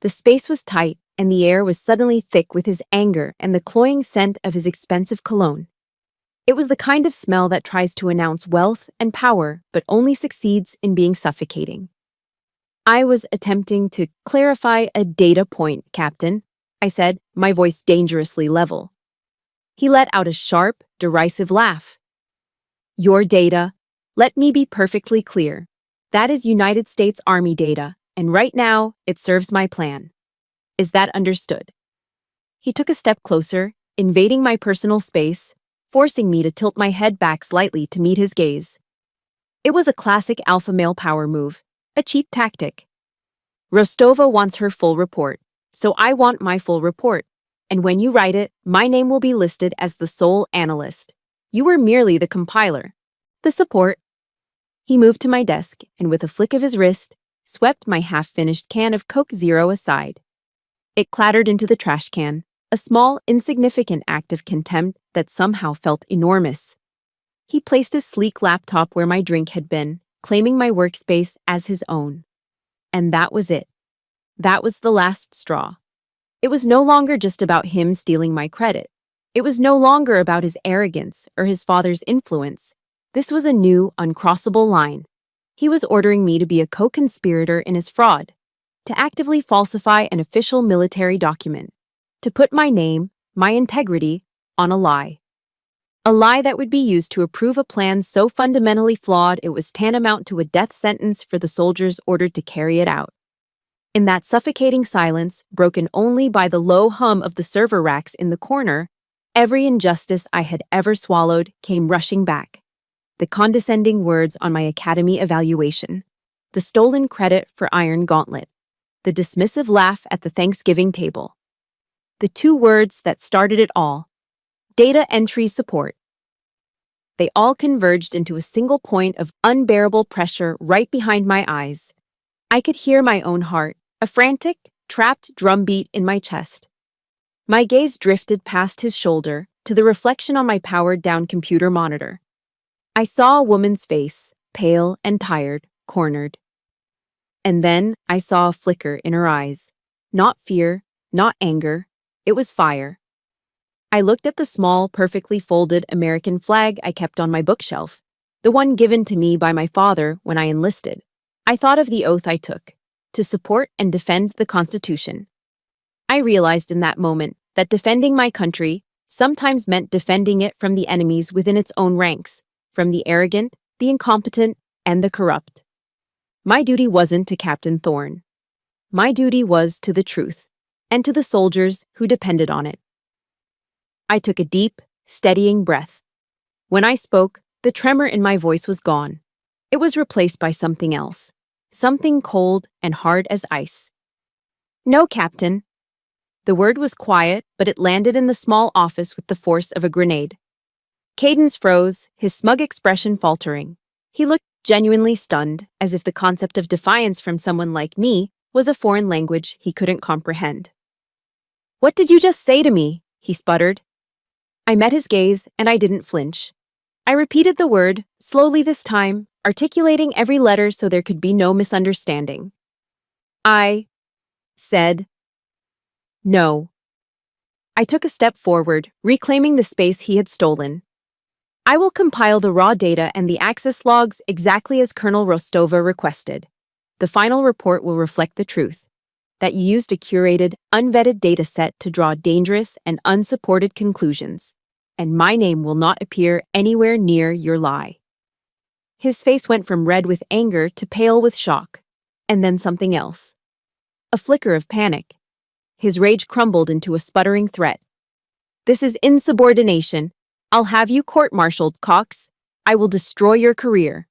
The space was tight, and the air was suddenly thick with his anger and the cloying scent of his expensive cologne. It was the kind of smell that tries to announce wealth and power, but only succeeds in being suffocating. "I was attempting to clarify a data point, Captain," I said, my voice dangerously level. He let out a sharp, derisive laugh. "Your data? Let me be perfectly clear. That is United States Army data, and right now, it serves my plan. Is that understood?" He took a step closer, invading my personal space, forcing me to tilt my head back slightly to meet his gaze. It was a classic alpha male power move, a cheap tactic. "Rostova wants her full report, so I want my full report. And when you write it, my name will be listed as the sole analyst. You were merely the compiler, the support." He moved to my desk and with a flick of his wrist, swept my half-finished can of Coke Zero aside. It clattered into the trash can, a small, insignificant act of contempt that somehow felt enormous. He placed his sleek laptop where my drink had been, claiming my workspace as his own. And that was it. That was the last straw. It was no longer just about him stealing my credit. It was no longer about his arrogance or his father's influence. This was a new, uncrossable line. He was ordering me to be a co-conspirator in his fraud, to actively falsify an official military document, to put my name, my integrity, on a lie. A lie that would be used to approve a plan so fundamentally flawed it was tantamount to a death sentence for the soldiers ordered to carry it out. In that suffocating silence, broken only by the low hum of the server racks in the corner, every injustice I had ever swallowed came rushing back. The condescending words on my academy evaluation, the stolen credit for Iron Gauntlet, the dismissive laugh at the Thanksgiving table. The two words that started it all, data entry support. They all converged into a single point of unbearable pressure right behind my eyes. I could hear my own heart, a frantic, trapped drumbeat in my chest. My gaze drifted past his shoulder to the reflection on my powered-down computer monitor. I saw a woman's face, pale and tired, cornered. And then I saw a flicker in her eyes. Not fear, not anger. It was fire. I looked at the small, perfectly folded American flag I kept on my bookshelf, the one given to me by my father when I enlisted. I thought of the oath I took, to support and defend the Constitution. I realized in that moment that defending my country sometimes meant defending it from the enemies within its own ranks, from the arrogant, the incompetent, and the corrupt. My duty wasn't to Captain Thorne. My duty was to the truth, and to the soldiers who depended on it. I took a deep, steadying breath. When I spoke, the tremor in my voice was gone. It was replaced by something else, something cold and hard as ice. "No, Captain." The word was quiet, but it landed in the small office with the force of a grenade. Cadence froze, his smug expression faltering. He looked genuinely stunned, as if the concept of defiance from someone like me was a foreign language he couldn't comprehend. "What did you just say to me?" he sputtered. I met his gaze, and I didn't flinch. I repeated the word, slowly this time, articulating every letter so there could be no misunderstanding. "I said no." I took a step forward, reclaiming the space he had stolen. "I will compile the raw data and the access logs exactly as Colonel Rostova requested. The final report will reflect the truth, that you used a curated, unvetted data set to draw dangerous and unsupported conclusions, and my name will not appear anywhere near your lie." His face went from red with anger to pale with shock, and then something else. A flicker of panic. His rage crumbled into a sputtering threat. "This is insubordination. I'll have you court-martialed, Cox. I will destroy your career.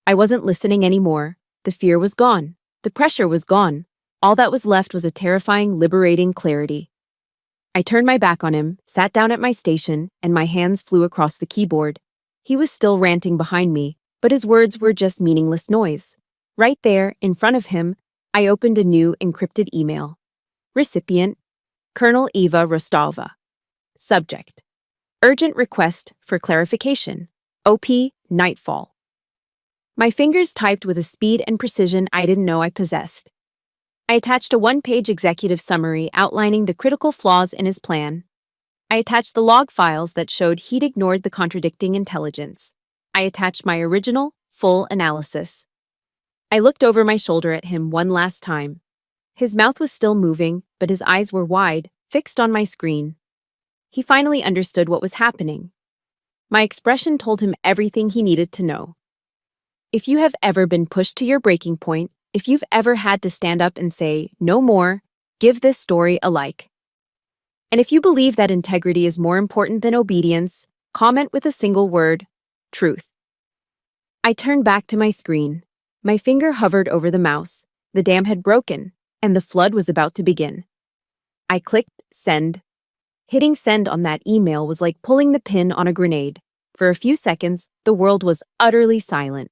I wasn't listening anymore. The fear was gone. The pressure was gone. All that was left was a terrifying, liberating clarity. I turned my back on him, sat down at my station, and my hands flew across the keyboard. He was still ranting behind me, but his words were just meaningless noise. Right there, in front of him, I opened a new encrypted email. Recipient: Colonel Eva Rostova. Subject: Urgent request for clarification. OP: Nightfall. My fingers typed with a speed and precision I didn't know I possessed. I attached a one-page executive summary outlining the critical flaws in his plan. I attached the log files that showed he'd ignored the contradicting intelligence. I attached my original, full analysis. I looked over my shoulder at him one last time. His mouth was still moving, but his eyes were wide, fixed on my screen. He finally understood what was happening. My expression told him everything he needed to know. If you have ever been pushed to your breaking point, if you've ever had to stand up and say, "No more," give this story a like. And if you believe that integrity is more important than obedience, comment with a single word: truth. I turned back to my screen. My finger hovered over the mouse. The dam had broken, and the flood was about to begin. I clicked send. Hitting send on that email was like pulling the pin on a grenade. For a few seconds, the world was utterly silent.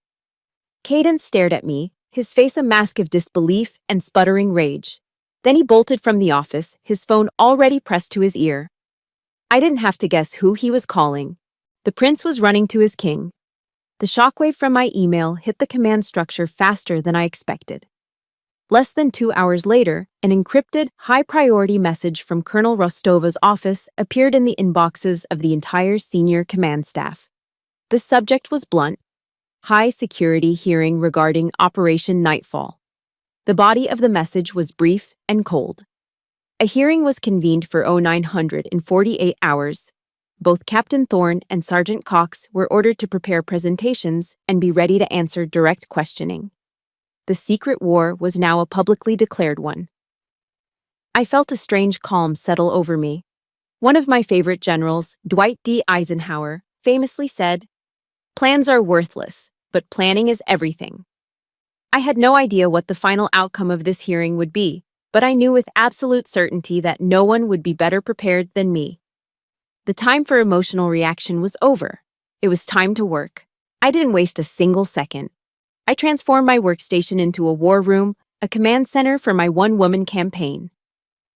Cadence stared at me, his face a mask of disbelief and sputtering rage. Then he bolted from the office, his phone already pressed to his ear. I didn't have to guess who he was calling. The prince was running to his king. The shockwave from my email hit the command structure faster than I expected. Less than 2 hours later, an encrypted, high-priority message from Colonel Rostova's office appeared in the inboxes of the entire senior command staff. The subject was blunt: high-security hearing regarding Operation Nightfall. The body of the message was brief and cold. A hearing was convened for 0948 hours. Both Captain Thorne and Sergeant Cox were ordered to prepare presentations and be ready to answer direct questioning. The secret war was now a publicly declared one. I felt a strange calm settle over me. One of my favorite generals, Dwight D. Eisenhower, famously said, "Plans are worthless, but planning is everything." I had no idea what the final outcome of this hearing would be, but I knew with absolute certainty that no one would be better prepared than me. The time for emotional reaction was over. It was time to work. I didn't waste a single second. I transformed my workstation into a war room, a command center for my one-woman campaign.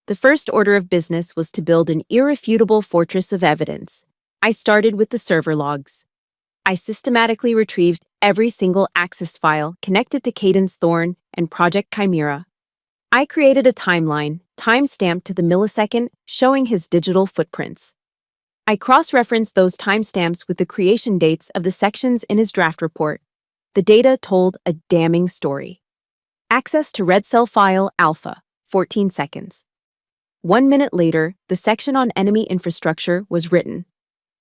The first order of business was to build an irrefutable fortress of evidence. I started with the server logs. I systematically retrieved every single access file connected to Cadence Thorne and Project Chimera. I created a timeline, time-stamped to the millisecond, showing his digital footprints. I cross-referenced those timestamps with the creation dates of the sections in his draft report. The data told a damning story. Access to Red Cell File Alpha, 14 seconds. 1 minute later, the section on enemy infrastructure was written.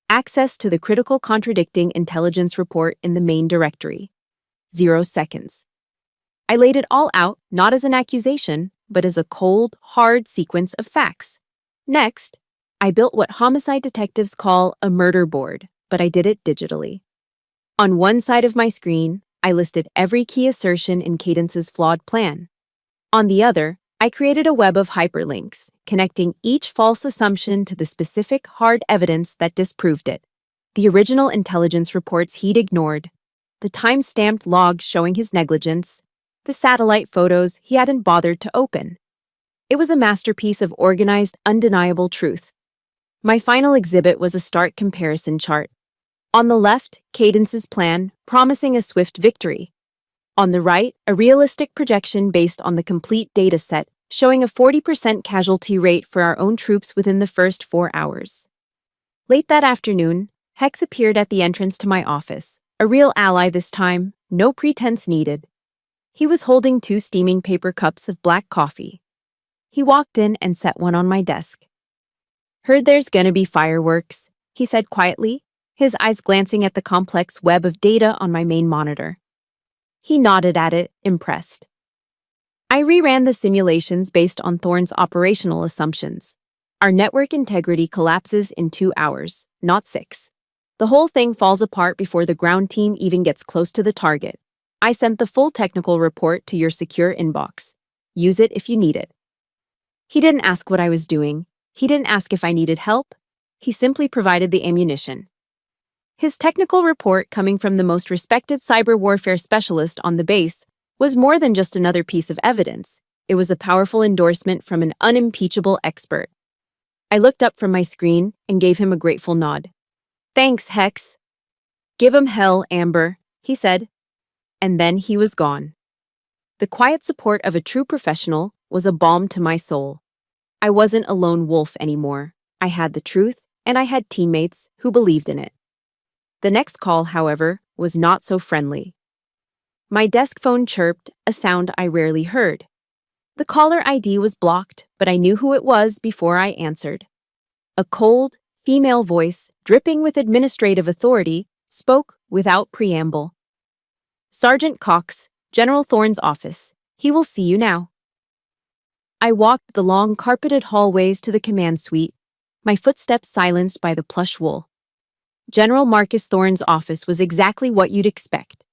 Access to the critical contradicting intelligence report in the main directory. 0 seconds. I laid it all out, not as an accusation, but as a cold, hard sequence of facts. Next, I built what homicide detectives call a murder board, but I did it digitally. On one side of my screen, I listed every key assertion in Cadence's flawed plan. On the other, I created a web of hyperlinks, connecting each false assumption to the specific hard evidence that disproved it. The original intelligence reports he'd ignored, the time-stamped logs showing his negligence, the satellite photos he hadn't bothered to open. It was a masterpiece of organized, undeniable truth. My final exhibit was a stark comparison chart. On the left, Cadence's plan, promising a swift victory. On the right, a realistic projection based on the complete data set, showing a 40% casualty rate for our own troops within the first 4 hours. Late that afternoon, Hex appeared at the entrance to my office, a real ally this time, no pretense needed. He was holding 2 steaming paper cups of black coffee. He walked in and set one on my desk. "Heard there's gonna be fireworks," he said quietly, his eyes glancing at the complex web of data on my main monitor. He nodded at it, impressed. I reran the simulations based on Thorne's operational assumptions. Our network integrity collapses in 2 hours, not 6. The whole thing falls apart before the ground team even gets close to the target. I sent the full technical report to your secure inbox. Use it if you need it. He didn't ask what I was doing. He didn't ask if I needed help. He simply provided the ammunition. His technical report, coming from the most respected cyber warfare specialist on the base, was more than just another piece of evidence. It was a powerful endorsement from an unimpeachable expert. I looked up from my screen and gave him a grateful nod. Thanks, Hex. Give him hell, Amber, he said. And then he was gone. The quiet support of a true professional was a balm to my soul. I wasn't a lone wolf anymore. I had the truth, and I had teammates who believed in it. The next call, however, was not so friendly. My desk phone chirped, a sound I rarely heard. The caller ID was blocked, but I knew who it was before I answered. A cold, female voice, dripping with administrative authority, spoke without preamble. Sergeant Cox, General Thorne's office. He will see you now. I walked the long carpeted hallways to the command suite, my footsteps silenced by the plush wool. General Marcus Thorne's office was exactly what you'd expect.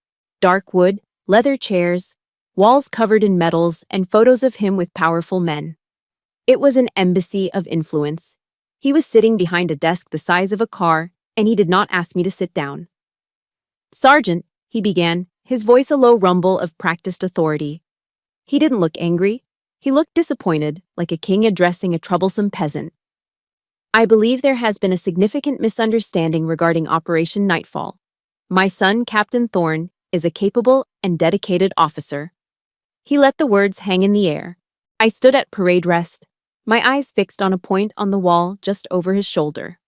Dark wood, leather chairs, walls covered in medals, and photos of him with powerful men. It was an embassy of influence. He was sitting behind a desk the size of a car, and he did not ask me to sit down. Sergeant, he began, his voice a low rumble of practiced authority. He didn't look angry. He looked disappointed, like a king addressing a troublesome peasant. I believe there has been a significant misunderstanding regarding Operation Nightfall. My son, Captain Thorne, is a capable and dedicated officer. He let the words hang in the air. I stood at parade rest, my eyes fixed on a point on the wall just over his shoulder.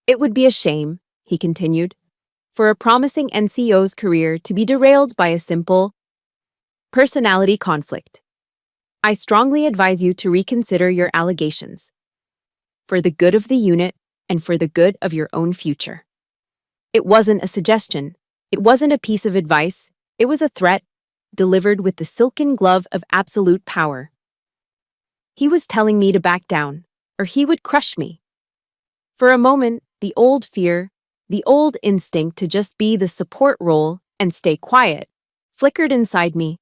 It would be a shame, he continued, for a promising NCO's career to be derailed by a simple personality conflict. I strongly advise you to reconsider your allegations. For the good of the unit and for the good of your own future. It wasn't a suggestion. It wasn't a piece of advice. It was a threat, delivered with the silken glove of absolute power. He was telling me to back down, or he would crush me. For a moment, the old fear, the old instinct to just be the support role and stay quiet, flickered inside me.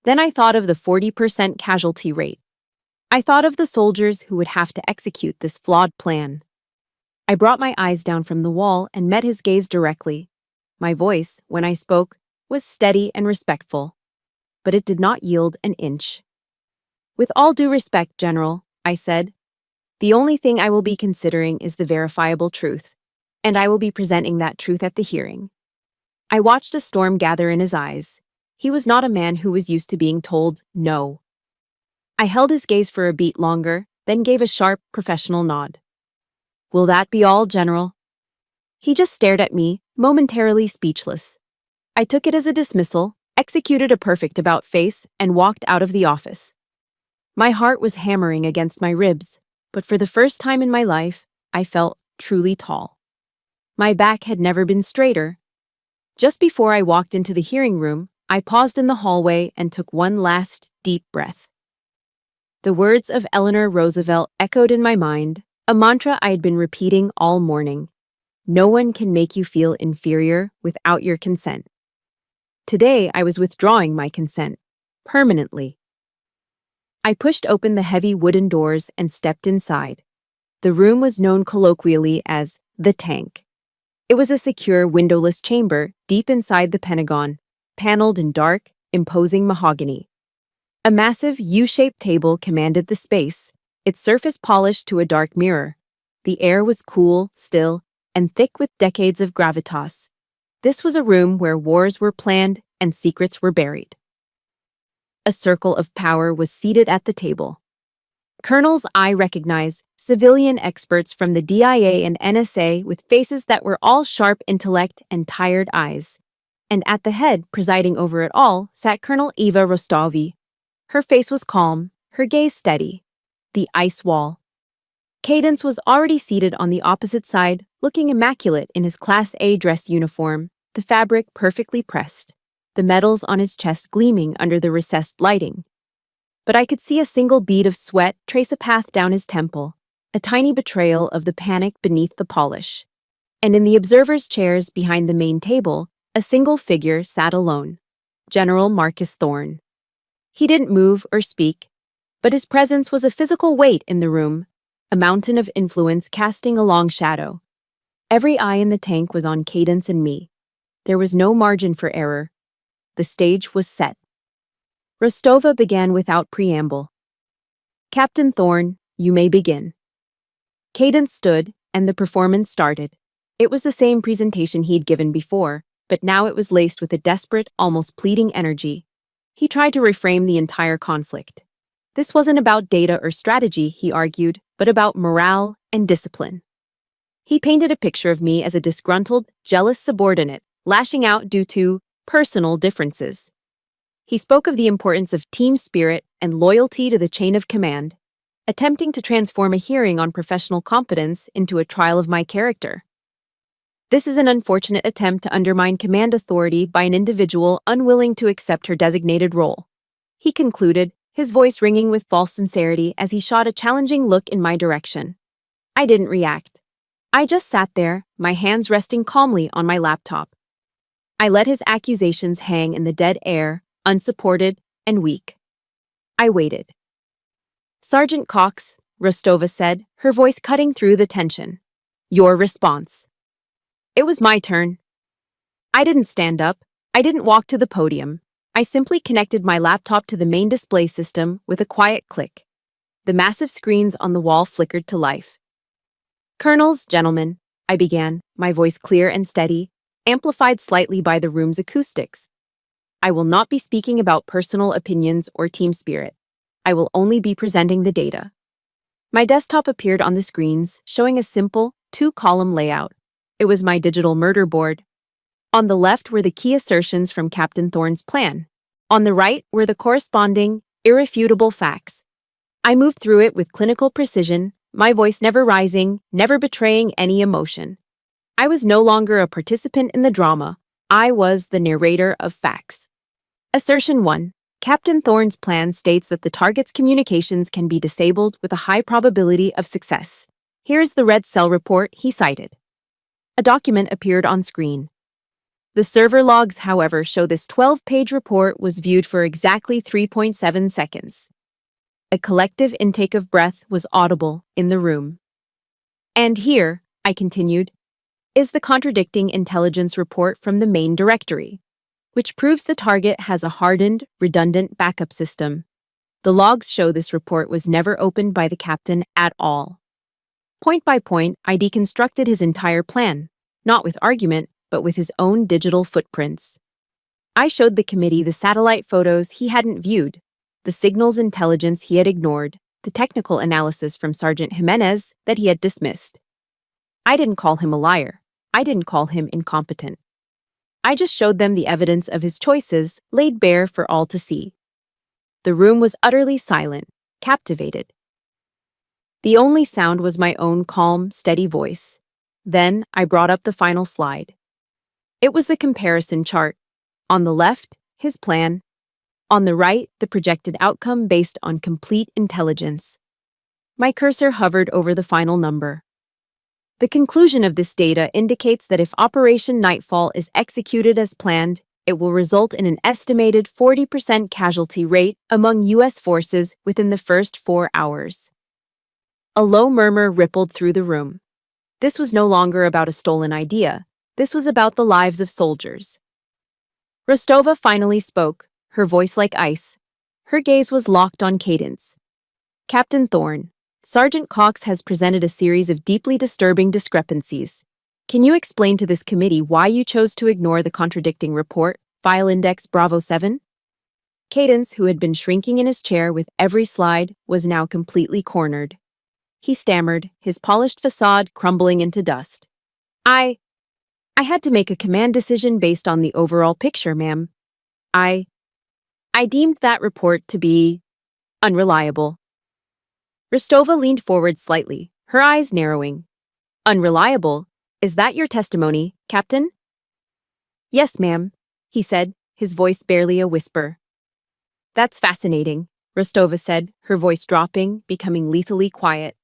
Then I thought of the 40% casualty rate. I thought of the soldiers who would have to execute this flawed plan. I brought my eyes down from the wall and met his gaze directly. My voice, when I spoke, was steady and respectful, but it did not yield an inch. With all due respect, General, I said, the only thing I will be considering is the verifiable truth, and I will be presenting that truth at the hearing. I watched a storm gather in his eyes. He was not a man who was used to being told no. I held his gaze for a beat longer, then gave a sharp, professional nod. Will that be all, General? He just stared at me, momentarily speechless. I took it as a dismissal, executed a perfect about-face, and walked out of the office. My heart was hammering against my ribs, but for the first time in my life, I felt truly tall. My back had never been straighter. Just before I walked into the hearing room, I paused in the hallway and took one last, deep breath. The words of Eleanor Roosevelt echoed in my mind, a mantra I had been repeating all morning. No one can make you feel inferior without your consent. Today, I was withdrawing my consent, permanently. I pushed open the heavy wooden doors and stepped inside. The room was known colloquially as the tank. It was a secure, windowless chamber deep inside the Pentagon, paneled in dark, imposing mahogany. A massive U-shaped table commanded the space, its surface polished to a dark mirror. The air was cool, still, and thick with decades of gravitas. This was a room where wars were planned and secrets were buried. A circle of power was seated at the table. Colonels I recognized, civilian experts from the DIA and NSA with faces that were all sharp intellect and tired eyes. And at the head, presiding over it all, sat Colonel Eva Rostovi. Her face was calm, her gaze steady. The ice wall. Cadence was already seated on the opposite side, looking immaculate in his Class A dress uniform, the fabric perfectly pressed, the medals on his chest gleaming under the recessed lighting. But I could see a single bead of sweat trace a path down his temple, a tiny betrayal of the panic beneath the polish. And in the observers' chairs behind the main table, a single figure sat alone, General Marcus Thorne. He didn't move or speak, but his presence was a physical weight in the room, a mountain of influence casting a long shadow. Every eye in the tank was on Cadence and me. There was no margin for error. The stage was set. Rostova began without preamble. "Captain Thorne, you may begin." Cadence stood, and the performance started. It was the same presentation he'd given before, but now it was laced with a desperate, almost pleading energy. He tried to reframe the entire conflict. This wasn't about data or strategy, he argued, but about morale and discipline. He painted a picture of me as a disgruntled, jealous subordinate, lashing out due to personal differences. He spoke of the importance of team spirit and loyalty to the chain of command, attempting to transform a hearing on professional competence into a trial of my character. This is an unfortunate attempt to undermine command authority by an individual unwilling to accept her designated role, he concluded, his voice ringing with false sincerity as he shot a challenging look in my direction. I didn't react. I just sat there, my hands resting calmly on my laptop. I let his accusations hang in the dead air, unsupported and weak. I waited. "Sergeant Cox," Rostova said, her voice cutting through the tension. "Your response." It was my turn. I didn't stand up. I didn't walk to the podium. I simply connected my laptop to the main display system with a quiet click. The massive screens on the wall flickered to life. "Colonels, gentlemen," I began, my voice clear and steady, amplified slightly by the room's acoustics. "I will not be speaking about personal opinions or team spirit. I will only be presenting the data." My desktop appeared on the screens, showing a simple, two-column layout. It was my digital murder board. On the left were the key assertions from Captain Thorne's plan. On the right were the corresponding, irrefutable facts. I moved through it with clinical precision, my voice never rising, never betraying any emotion. I was no longer a participant in the drama. I was the narrator of facts. Assertion 1. Captain Thorne's plan states that the target's communications can be disabled with a high probability of success. Here's the red cell report he cited. A document appeared on screen. The server logs, however, show this 12-page report was viewed for exactly 3.7 seconds. A collective intake of breath was audible in the room. "And here," I continued, "is the contradicting intelligence report from the main directory, which proves the target has a hardened, redundant backup system. The logs show this report was never opened by the captain at all." Point by point, I deconstructed his entire plan, not with argument, but with his own digital footprints. I showed the committee the satellite photos he hadn't viewed, the signals intelligence he had ignored, the technical analysis from Sergeant Jimenez that he had dismissed. I didn't call him a liar. I didn't call him incompetent. I just showed them the evidence of his choices laid bare for all to see. The room was utterly silent, captivated. The only sound was my own calm, steady voice. Then I brought up the final slide. It was the comparison chart. On the left, his plan. On the right, the projected outcome based on complete intelligence. My cursor hovered over the final number. The conclusion of this data indicates that if Operation Nightfall is executed as planned, it will result in an estimated 40% casualty rate among U.S. forces within the first 4 hours. A low murmur rippled through the room. This was no longer about a stolen idea. This was about the lives of soldiers. Rostova finally spoke, her voice like ice. Her gaze was locked on Cadence. "Captain Thorne, Sergeant Cox has presented a series of deeply disturbing discrepancies. Can you explain to this committee why you chose to ignore the contradicting report, File Index Bravo 7? Cadence, who had been shrinking in his chair with every slide, was now completely cornered. He stammered, his polished facade crumbling into dust. I had to make a command decision based on the overall picture, ma'am. I deemed that report to be unreliable." Rostova leaned forward slightly, her eyes narrowing. "Unreliable? Is that your testimony, Captain?" "Yes, ma'am," he said, his voice barely a whisper. "That's fascinating," Rostova said, her voice dropping, becoming lethally quiet.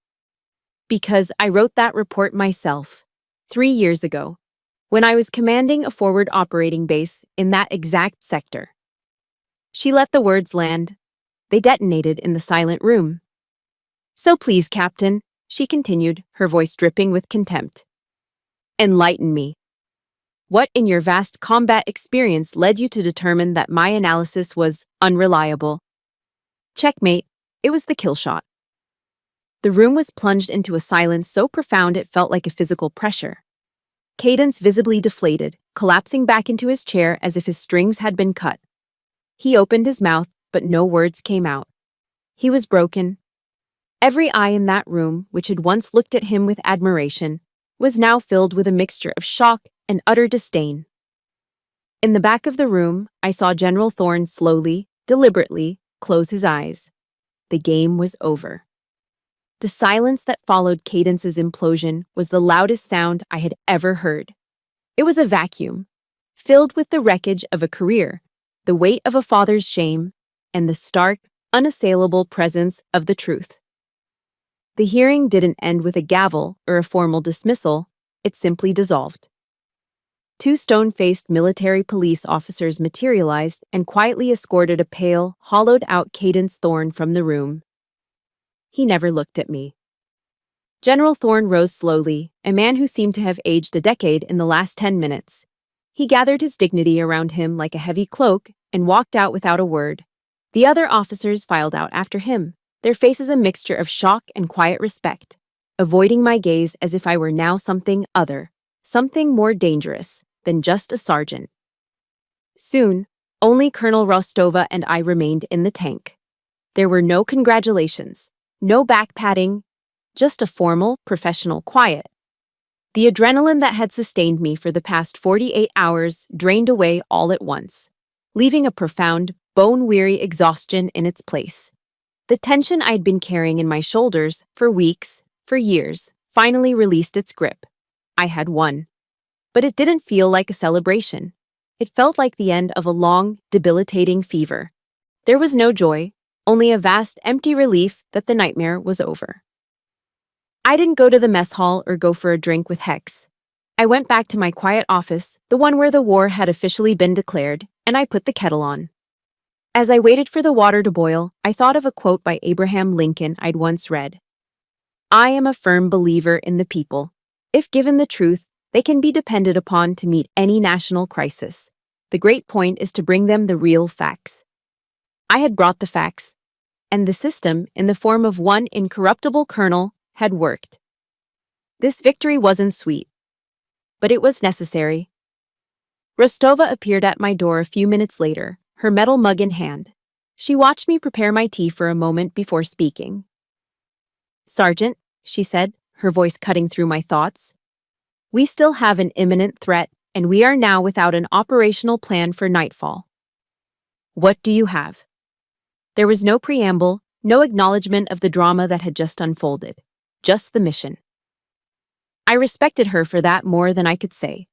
"Because I wrote that report myself. 3 years ago, when I was commanding a forward operating base in that exact sector. She let the words land. They detonated in the silent room. So please, Captain, she continued, her voice dripping with contempt. Enlighten me. What in your vast combat experience led you to determine that my analysis was unreliable? Checkmate, it was the kill shot. The room was plunged into a silence so profound it felt like a physical pressure. Cadence visibly deflated, collapsing back into his chair as if his strings had been cut. He opened his mouth, but no words came out. He was broken. Every eye in that room, which had once looked at him with admiration, was now filled with a mixture of shock and utter disdain. In the back of the room, I saw General Thorne slowly, deliberately, close his eyes. The game was over. The silence that followed Cadence's implosion was the loudest sound I had ever heard. It was a vacuum, filled with the wreckage of a career, the weight of a father's shame, and the stark, unassailable presence of the truth. The hearing didn't end with a gavel or a formal dismissal, it simply dissolved. Two stone-faced military police officers materialized and quietly escorted a pale, hollowed-out Cadence Thorne from the room. He never looked at me. General Thorne rose slowly, a man who seemed to have aged a decade in the last 10 minutes. He gathered his dignity around him like a heavy cloak and walked out without a word. The other officers filed out after him, their faces a mixture of shock and quiet respect, avoiding my gaze as if I were now something other, something more dangerous than just a sergeant. Soon, only Colonel Rostova and I remained in the tank. There were no congratulations, no back-patting, just a formal, professional quiet. The adrenaline that had sustained me for the past 48 hours drained away all at once, leaving a profound, bone-weary exhaustion in its place. The tension I'd been carrying in my shoulders for weeks, for years, finally released its grip. I had won. But it didn't feel like a celebration. It felt like the end of a long, debilitating fever. There was no joy, only a vast, empty relief that the nightmare was over. I didn't go to the mess hall or go for a drink with Hex. I went back to my quiet office, the one where the war had officially been declared, and I put the kettle on. As I waited for the water to boil, I thought of a quote by Abraham Lincoln I'd once read. I am a firm believer in the people. If given the truth, they can be depended upon to meet any national crisis. The great point is to bring them the real facts. I had brought the facts, and the system, in the form of one incorruptible colonel, had worked. This victory wasn't sweet, but it was necessary. Rostova appeared at my door a few minutes later, her metal mug in hand. She watched me prepare my tea for a moment before speaking. Sergeant, she said, her voice cutting through my thoughts. We still have an imminent threat, and we are now without an operational plan for nightfall. What do you have? There was no preamble, no acknowledgement of the drama that had just unfolded, just the mission. I respected her for that more than I could say.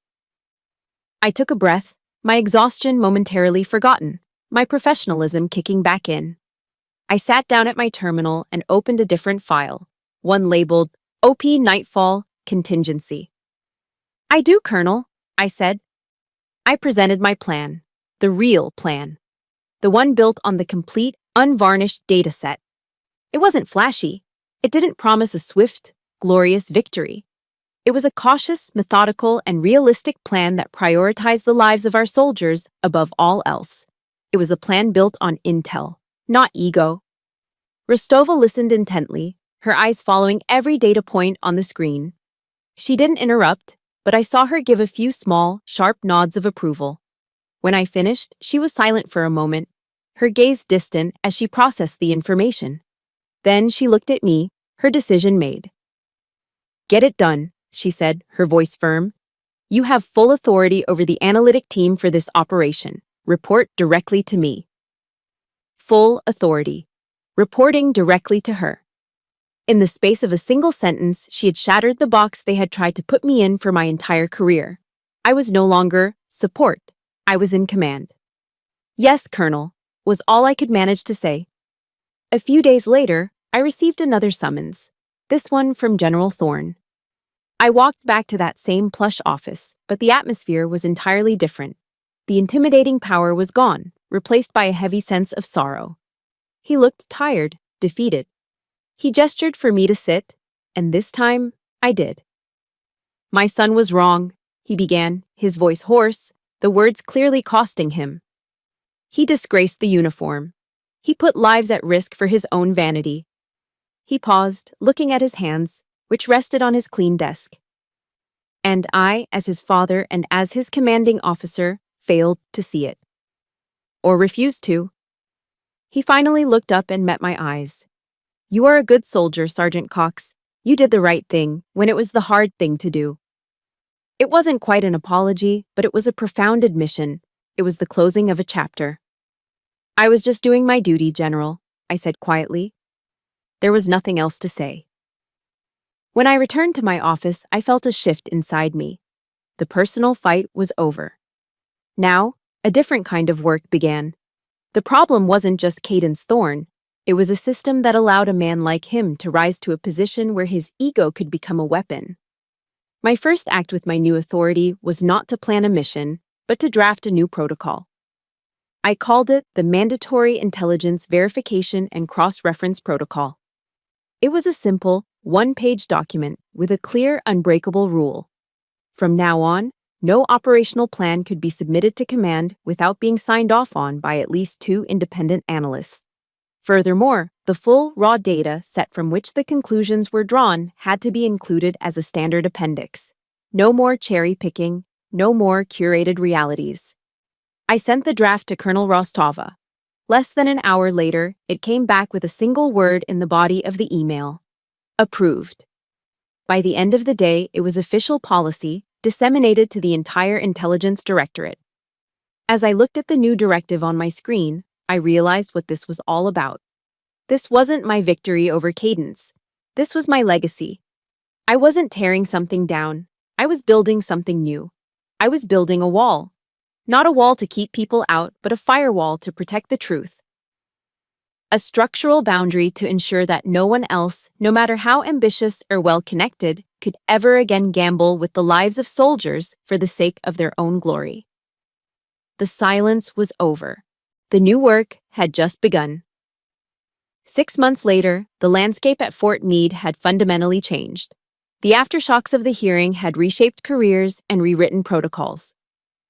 I took a breath, my exhaustion momentarily forgotten, my professionalism kicking back in. I sat down at my terminal and opened a different file, one labeled OP Nightfall Contingency. I do, Colonel, I said. I presented my plan, the real plan, the one built on the complete, unvarnished data set. It wasn't flashy. It didn't promise a swift, glorious victory. It was a cautious, methodical, and realistic plan that prioritized the lives of our soldiers above all else. It was a plan built on intel, not ego. Rostova listened intently, her eyes following every data point on the screen. She didn't interrupt, but I saw her give a few small, sharp nods of approval. When I finished, she was silent for a moment, her gaze distant as she processed the information. Then she looked at me, her decision made. Get it done, she said, her voice firm. You have full authority over the analytic team for this operation. Report directly to me. Full authority. Reporting directly to her. In the space of a single sentence, she had shattered the box they had tried to put me in for my entire career. I was no longer support. I was in command. Yes, Colonel, was all I could manage to say. A few days later, I received another summons, this one from General Thorne. I walked back to that same plush office, but the atmosphere was entirely different. The intimidating power was gone, replaced by a heavy sense of sorrow. He looked tired, defeated. He gestured for me to sit, and this time, I did. "My son was wrong," he began, his voice hoarse, the words clearly costing him. "He disgraced the uniform. He put lives at risk for his own vanity." He paused, looking at his hands, which rested on his clean desk. And I, as his father and as his commanding officer, failed to see it. Or refused to. He finally looked up and met my eyes. "You are a good soldier, Sergeant Cox. You did the right thing when it was the hard thing to do." It wasn't quite an apology, but it was a profound admission. It was the closing of a chapter. "I was just doing my duty, General," I said quietly. There was nothing else to say. When I returned to my office, I felt a shift inside me. The personal fight was over. Now, a different kind of work began. The problem wasn't just Caden's thorn. It was a system that allowed a man like him to rise to a position where his ego could become a weapon. My first act with my new authority was not to plan a mission, but to draft a new protocol. I called it the Mandatory Intelligence Verification and Cross-Reference Protocol. It was a simple, one-page document with a clear, unbreakable rule. From now on, no operational plan could be submitted to command without being signed off on by at least 2 independent analysts. Furthermore, the full, raw data set from which the conclusions were drawn had to be included as a standard appendix. No more cherry-picking, no more curated realities. I sent the draft to Colonel Rostova. Less than an hour later, it came back with a single word in the body of the email. Approved. By the end of the day, it was official policy, disseminated to the entire Intelligence Directorate. As I looked at the new directive on my screen, I realized what this was all about. This wasn't my victory over Cadence. This was my legacy. I wasn't tearing something down. I was building something new. I was building a wall. Not a wall to keep people out, but a firewall to protect the truth. A structural boundary to ensure that no one else, no matter how ambitious or well-connected, could ever again gamble with the lives of soldiers for the sake of their own glory. The silence was over. The new work had just begun. 6 months later, the landscape at Fort Meade had fundamentally changed. The aftershocks of the hearing had reshaped careers and rewritten protocols.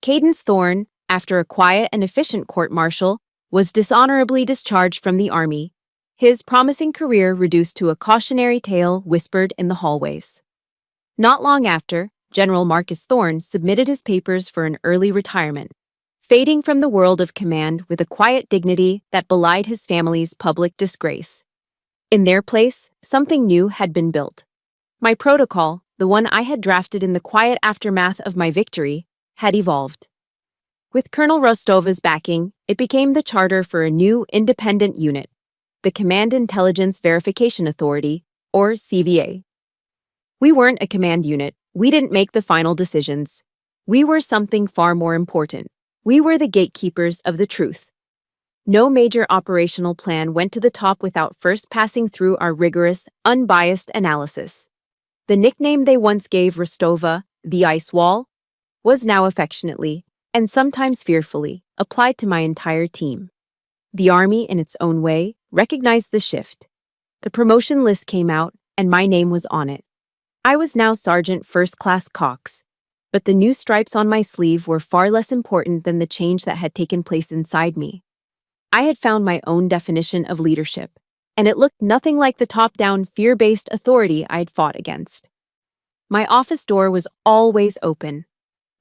Cadence Thorne, after a quiet and efficient court-martial, was dishonorably discharged from the Army, his promising career reduced to a cautionary tale whispered in the hallways. Not long after, General Marcus Thorne submitted his papers for an early retirement, fading from the world of command with a quiet dignity that belied his family's public disgrace. In their place, something new had been built. My protocol, the one I had drafted in the quiet aftermath of my victory, had evolved. With Colonel Rostova's backing, it became the charter for a new independent unit, the Command Intelligence Verification Authority, or CVA. We weren't a command unit. We didn't make the final decisions. We were something far more important. We were the gatekeepers of the truth. No major operational plan went to the top without first passing through our rigorous, unbiased analysis. The nickname they once gave Rostova, the Ice Wall, was now affectionately, and sometimes fearfully, applied to my entire team. The Army, in its own way, recognized the shift. The promotion list came out, and my name was on it. I was now Sergeant First Class Cox, but the new stripes on my sleeve were far less important than the change that had taken place inside me. I had found my own definition of leadership, and it looked nothing like the top-down, fear-based authority I had fought against. My office door was always open.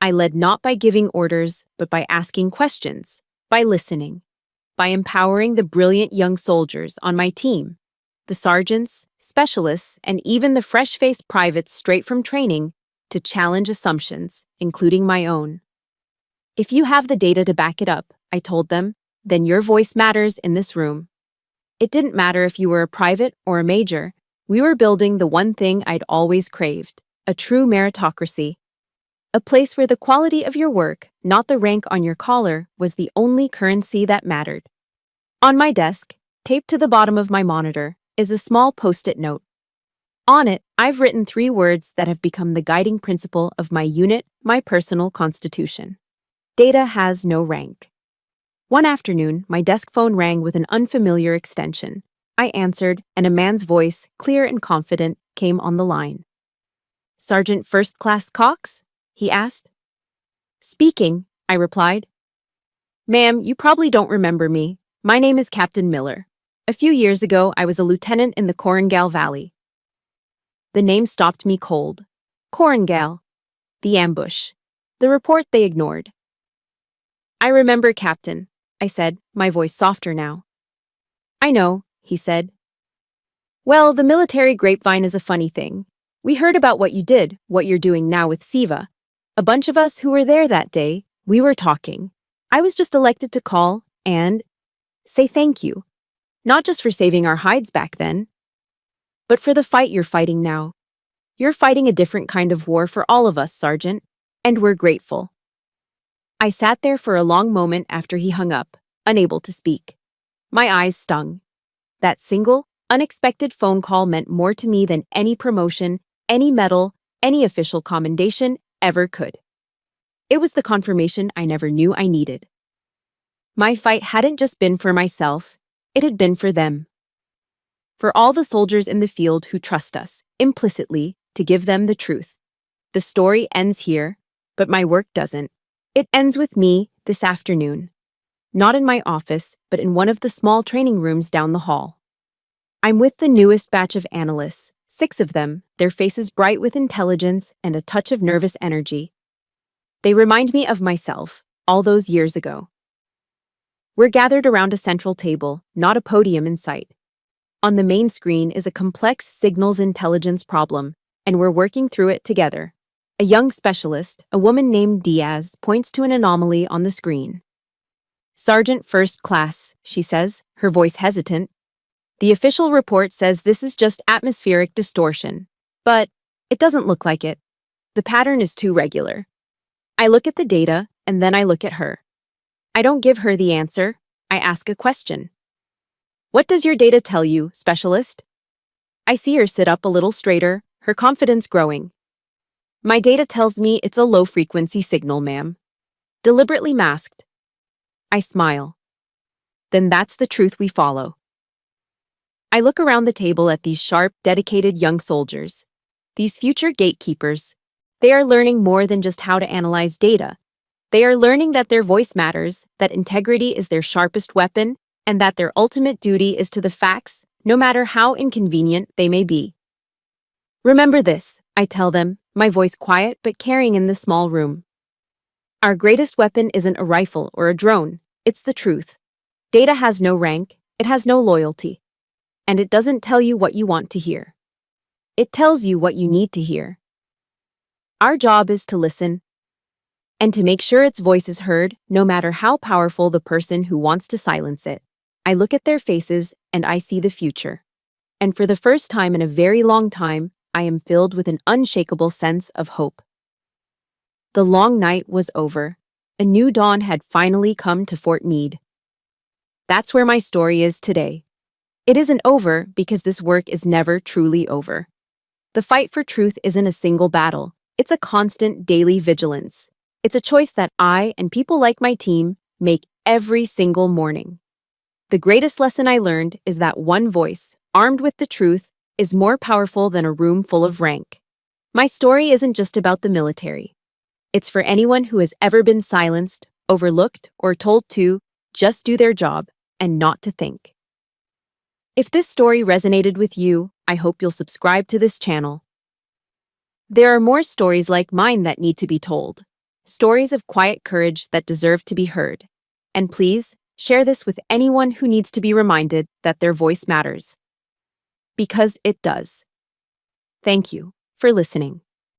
I led not by giving orders, but by asking questions, by listening, by empowering the brilliant young soldiers on my team, the sergeants, specialists, and even the fresh-faced privates straight from training, to challenge assumptions, including my own. If you have the data to back it up, I told them, then your voice matters in this room. It didn't matter if you were a private or a major. We were building the one thing I'd always craved, a true meritocracy. A place where the quality of your work, not the rank on your collar, was the only currency that mattered. On my desk, taped to the bottom of my monitor, is a small post-it note. On it, I've written 3 words that have become the guiding principle of my unit, my personal constitution. Data has no rank. One afternoon, my desk phone rang with an unfamiliar extension. I answered, and a man's voice, clear and confident, came on the line. "Sergeant First Class Cox?" he asked. "Speaking," I replied. "Ma'am, you probably don't remember me. My name is Captain Miller. A few years ago, I was a lieutenant in the Korengal Valley." The name stopped me cold. Korengal. The ambush. The report they ignored. "I remember, Captain," I said, my voice softer now. "I know," he said. "Well, the military grapevine is a funny thing. We heard about what you did, what you're doing now with Siva. A bunch of us who were there that day, we were talking. I was just elected to call and say thank you. Not just for saving our hides back then, but for the fight you're fighting now. You're fighting a different kind of war for all of us, Sergeant, and we're grateful." I sat there for a long moment after he hung up, unable to speak. My eyes stung. That single, unexpected phone call meant more to me than any promotion, any medal, any official commendation ever could. It was the confirmation I never knew I needed. My fight hadn't just been for myself, it had been for them. For all the soldiers in the field who trust us, implicitly, to give them the truth. The story ends here, but my work doesn't. It ends with me this afternoon. Not in my office, but in one of the small training rooms down the hall. I'm with the newest batch of analysts, 6 of them, their faces bright with intelligence and a touch of nervous energy. They remind me of myself, all those years ago. We're gathered around a central table, not a podium in sight. On the main screen is a complex signals intelligence problem, and we're working through it together. A young specialist, a woman named Diaz, points to an anomaly on the screen. "Sergeant First Class," she says, her voice hesitant. "The official report says this is just atmospheric distortion, but it doesn't look like it. The pattern is too regular." I look at the data, and then I look at her. I don't give her the answer. I ask a question. "What does your data tell you, specialist?" I see her sit up a little straighter, her confidence growing. "My data tells me it's a low-frequency signal, ma'am. Deliberately masked." I smile. "Then that's the truth we follow." I look around the table at these sharp, dedicated young soldiers. These future gatekeepers. They are learning more than just how to analyze data. They are learning that their voice matters, that integrity is their sharpest weapon, and that their ultimate duty is to the facts, no matter how inconvenient they may be. "Remember this," I tell them, my voice quiet but carrying in the small room. "Our greatest weapon isn't a rifle or a drone, it's the truth. Data has no rank, it has no loyalty. And it doesn't tell you what you want to hear. It tells you what you need to hear. Our job is to listen, and to make sure its voice is heard, no matter how powerful the person who wants to silence it." I look at their faces, and I see the future. And for the first time in a very long time, I am filled with an unshakable sense of hope. The long night was over. A new dawn had finally come to Fort Meade. That's where my story is today. It isn't over because this work is never truly over. The fight for truth isn't a single battle. It's a constant daily vigilance. It's a choice that I and people like my team make every single morning. The greatest lesson I learned is that one voice, armed with the truth, is more powerful than a room full of rank. My story isn't just about the military. It's for anyone who has ever been silenced, overlooked, or told to just do their job and not to think. If this story resonated with you, I hope you'll subscribe to this channel. There are more stories like mine that need to be told. Stories of quiet courage that deserve to be heard. And please, share this with anyone who needs to be reminded that their voice matters. Because it does. Thank you for listening.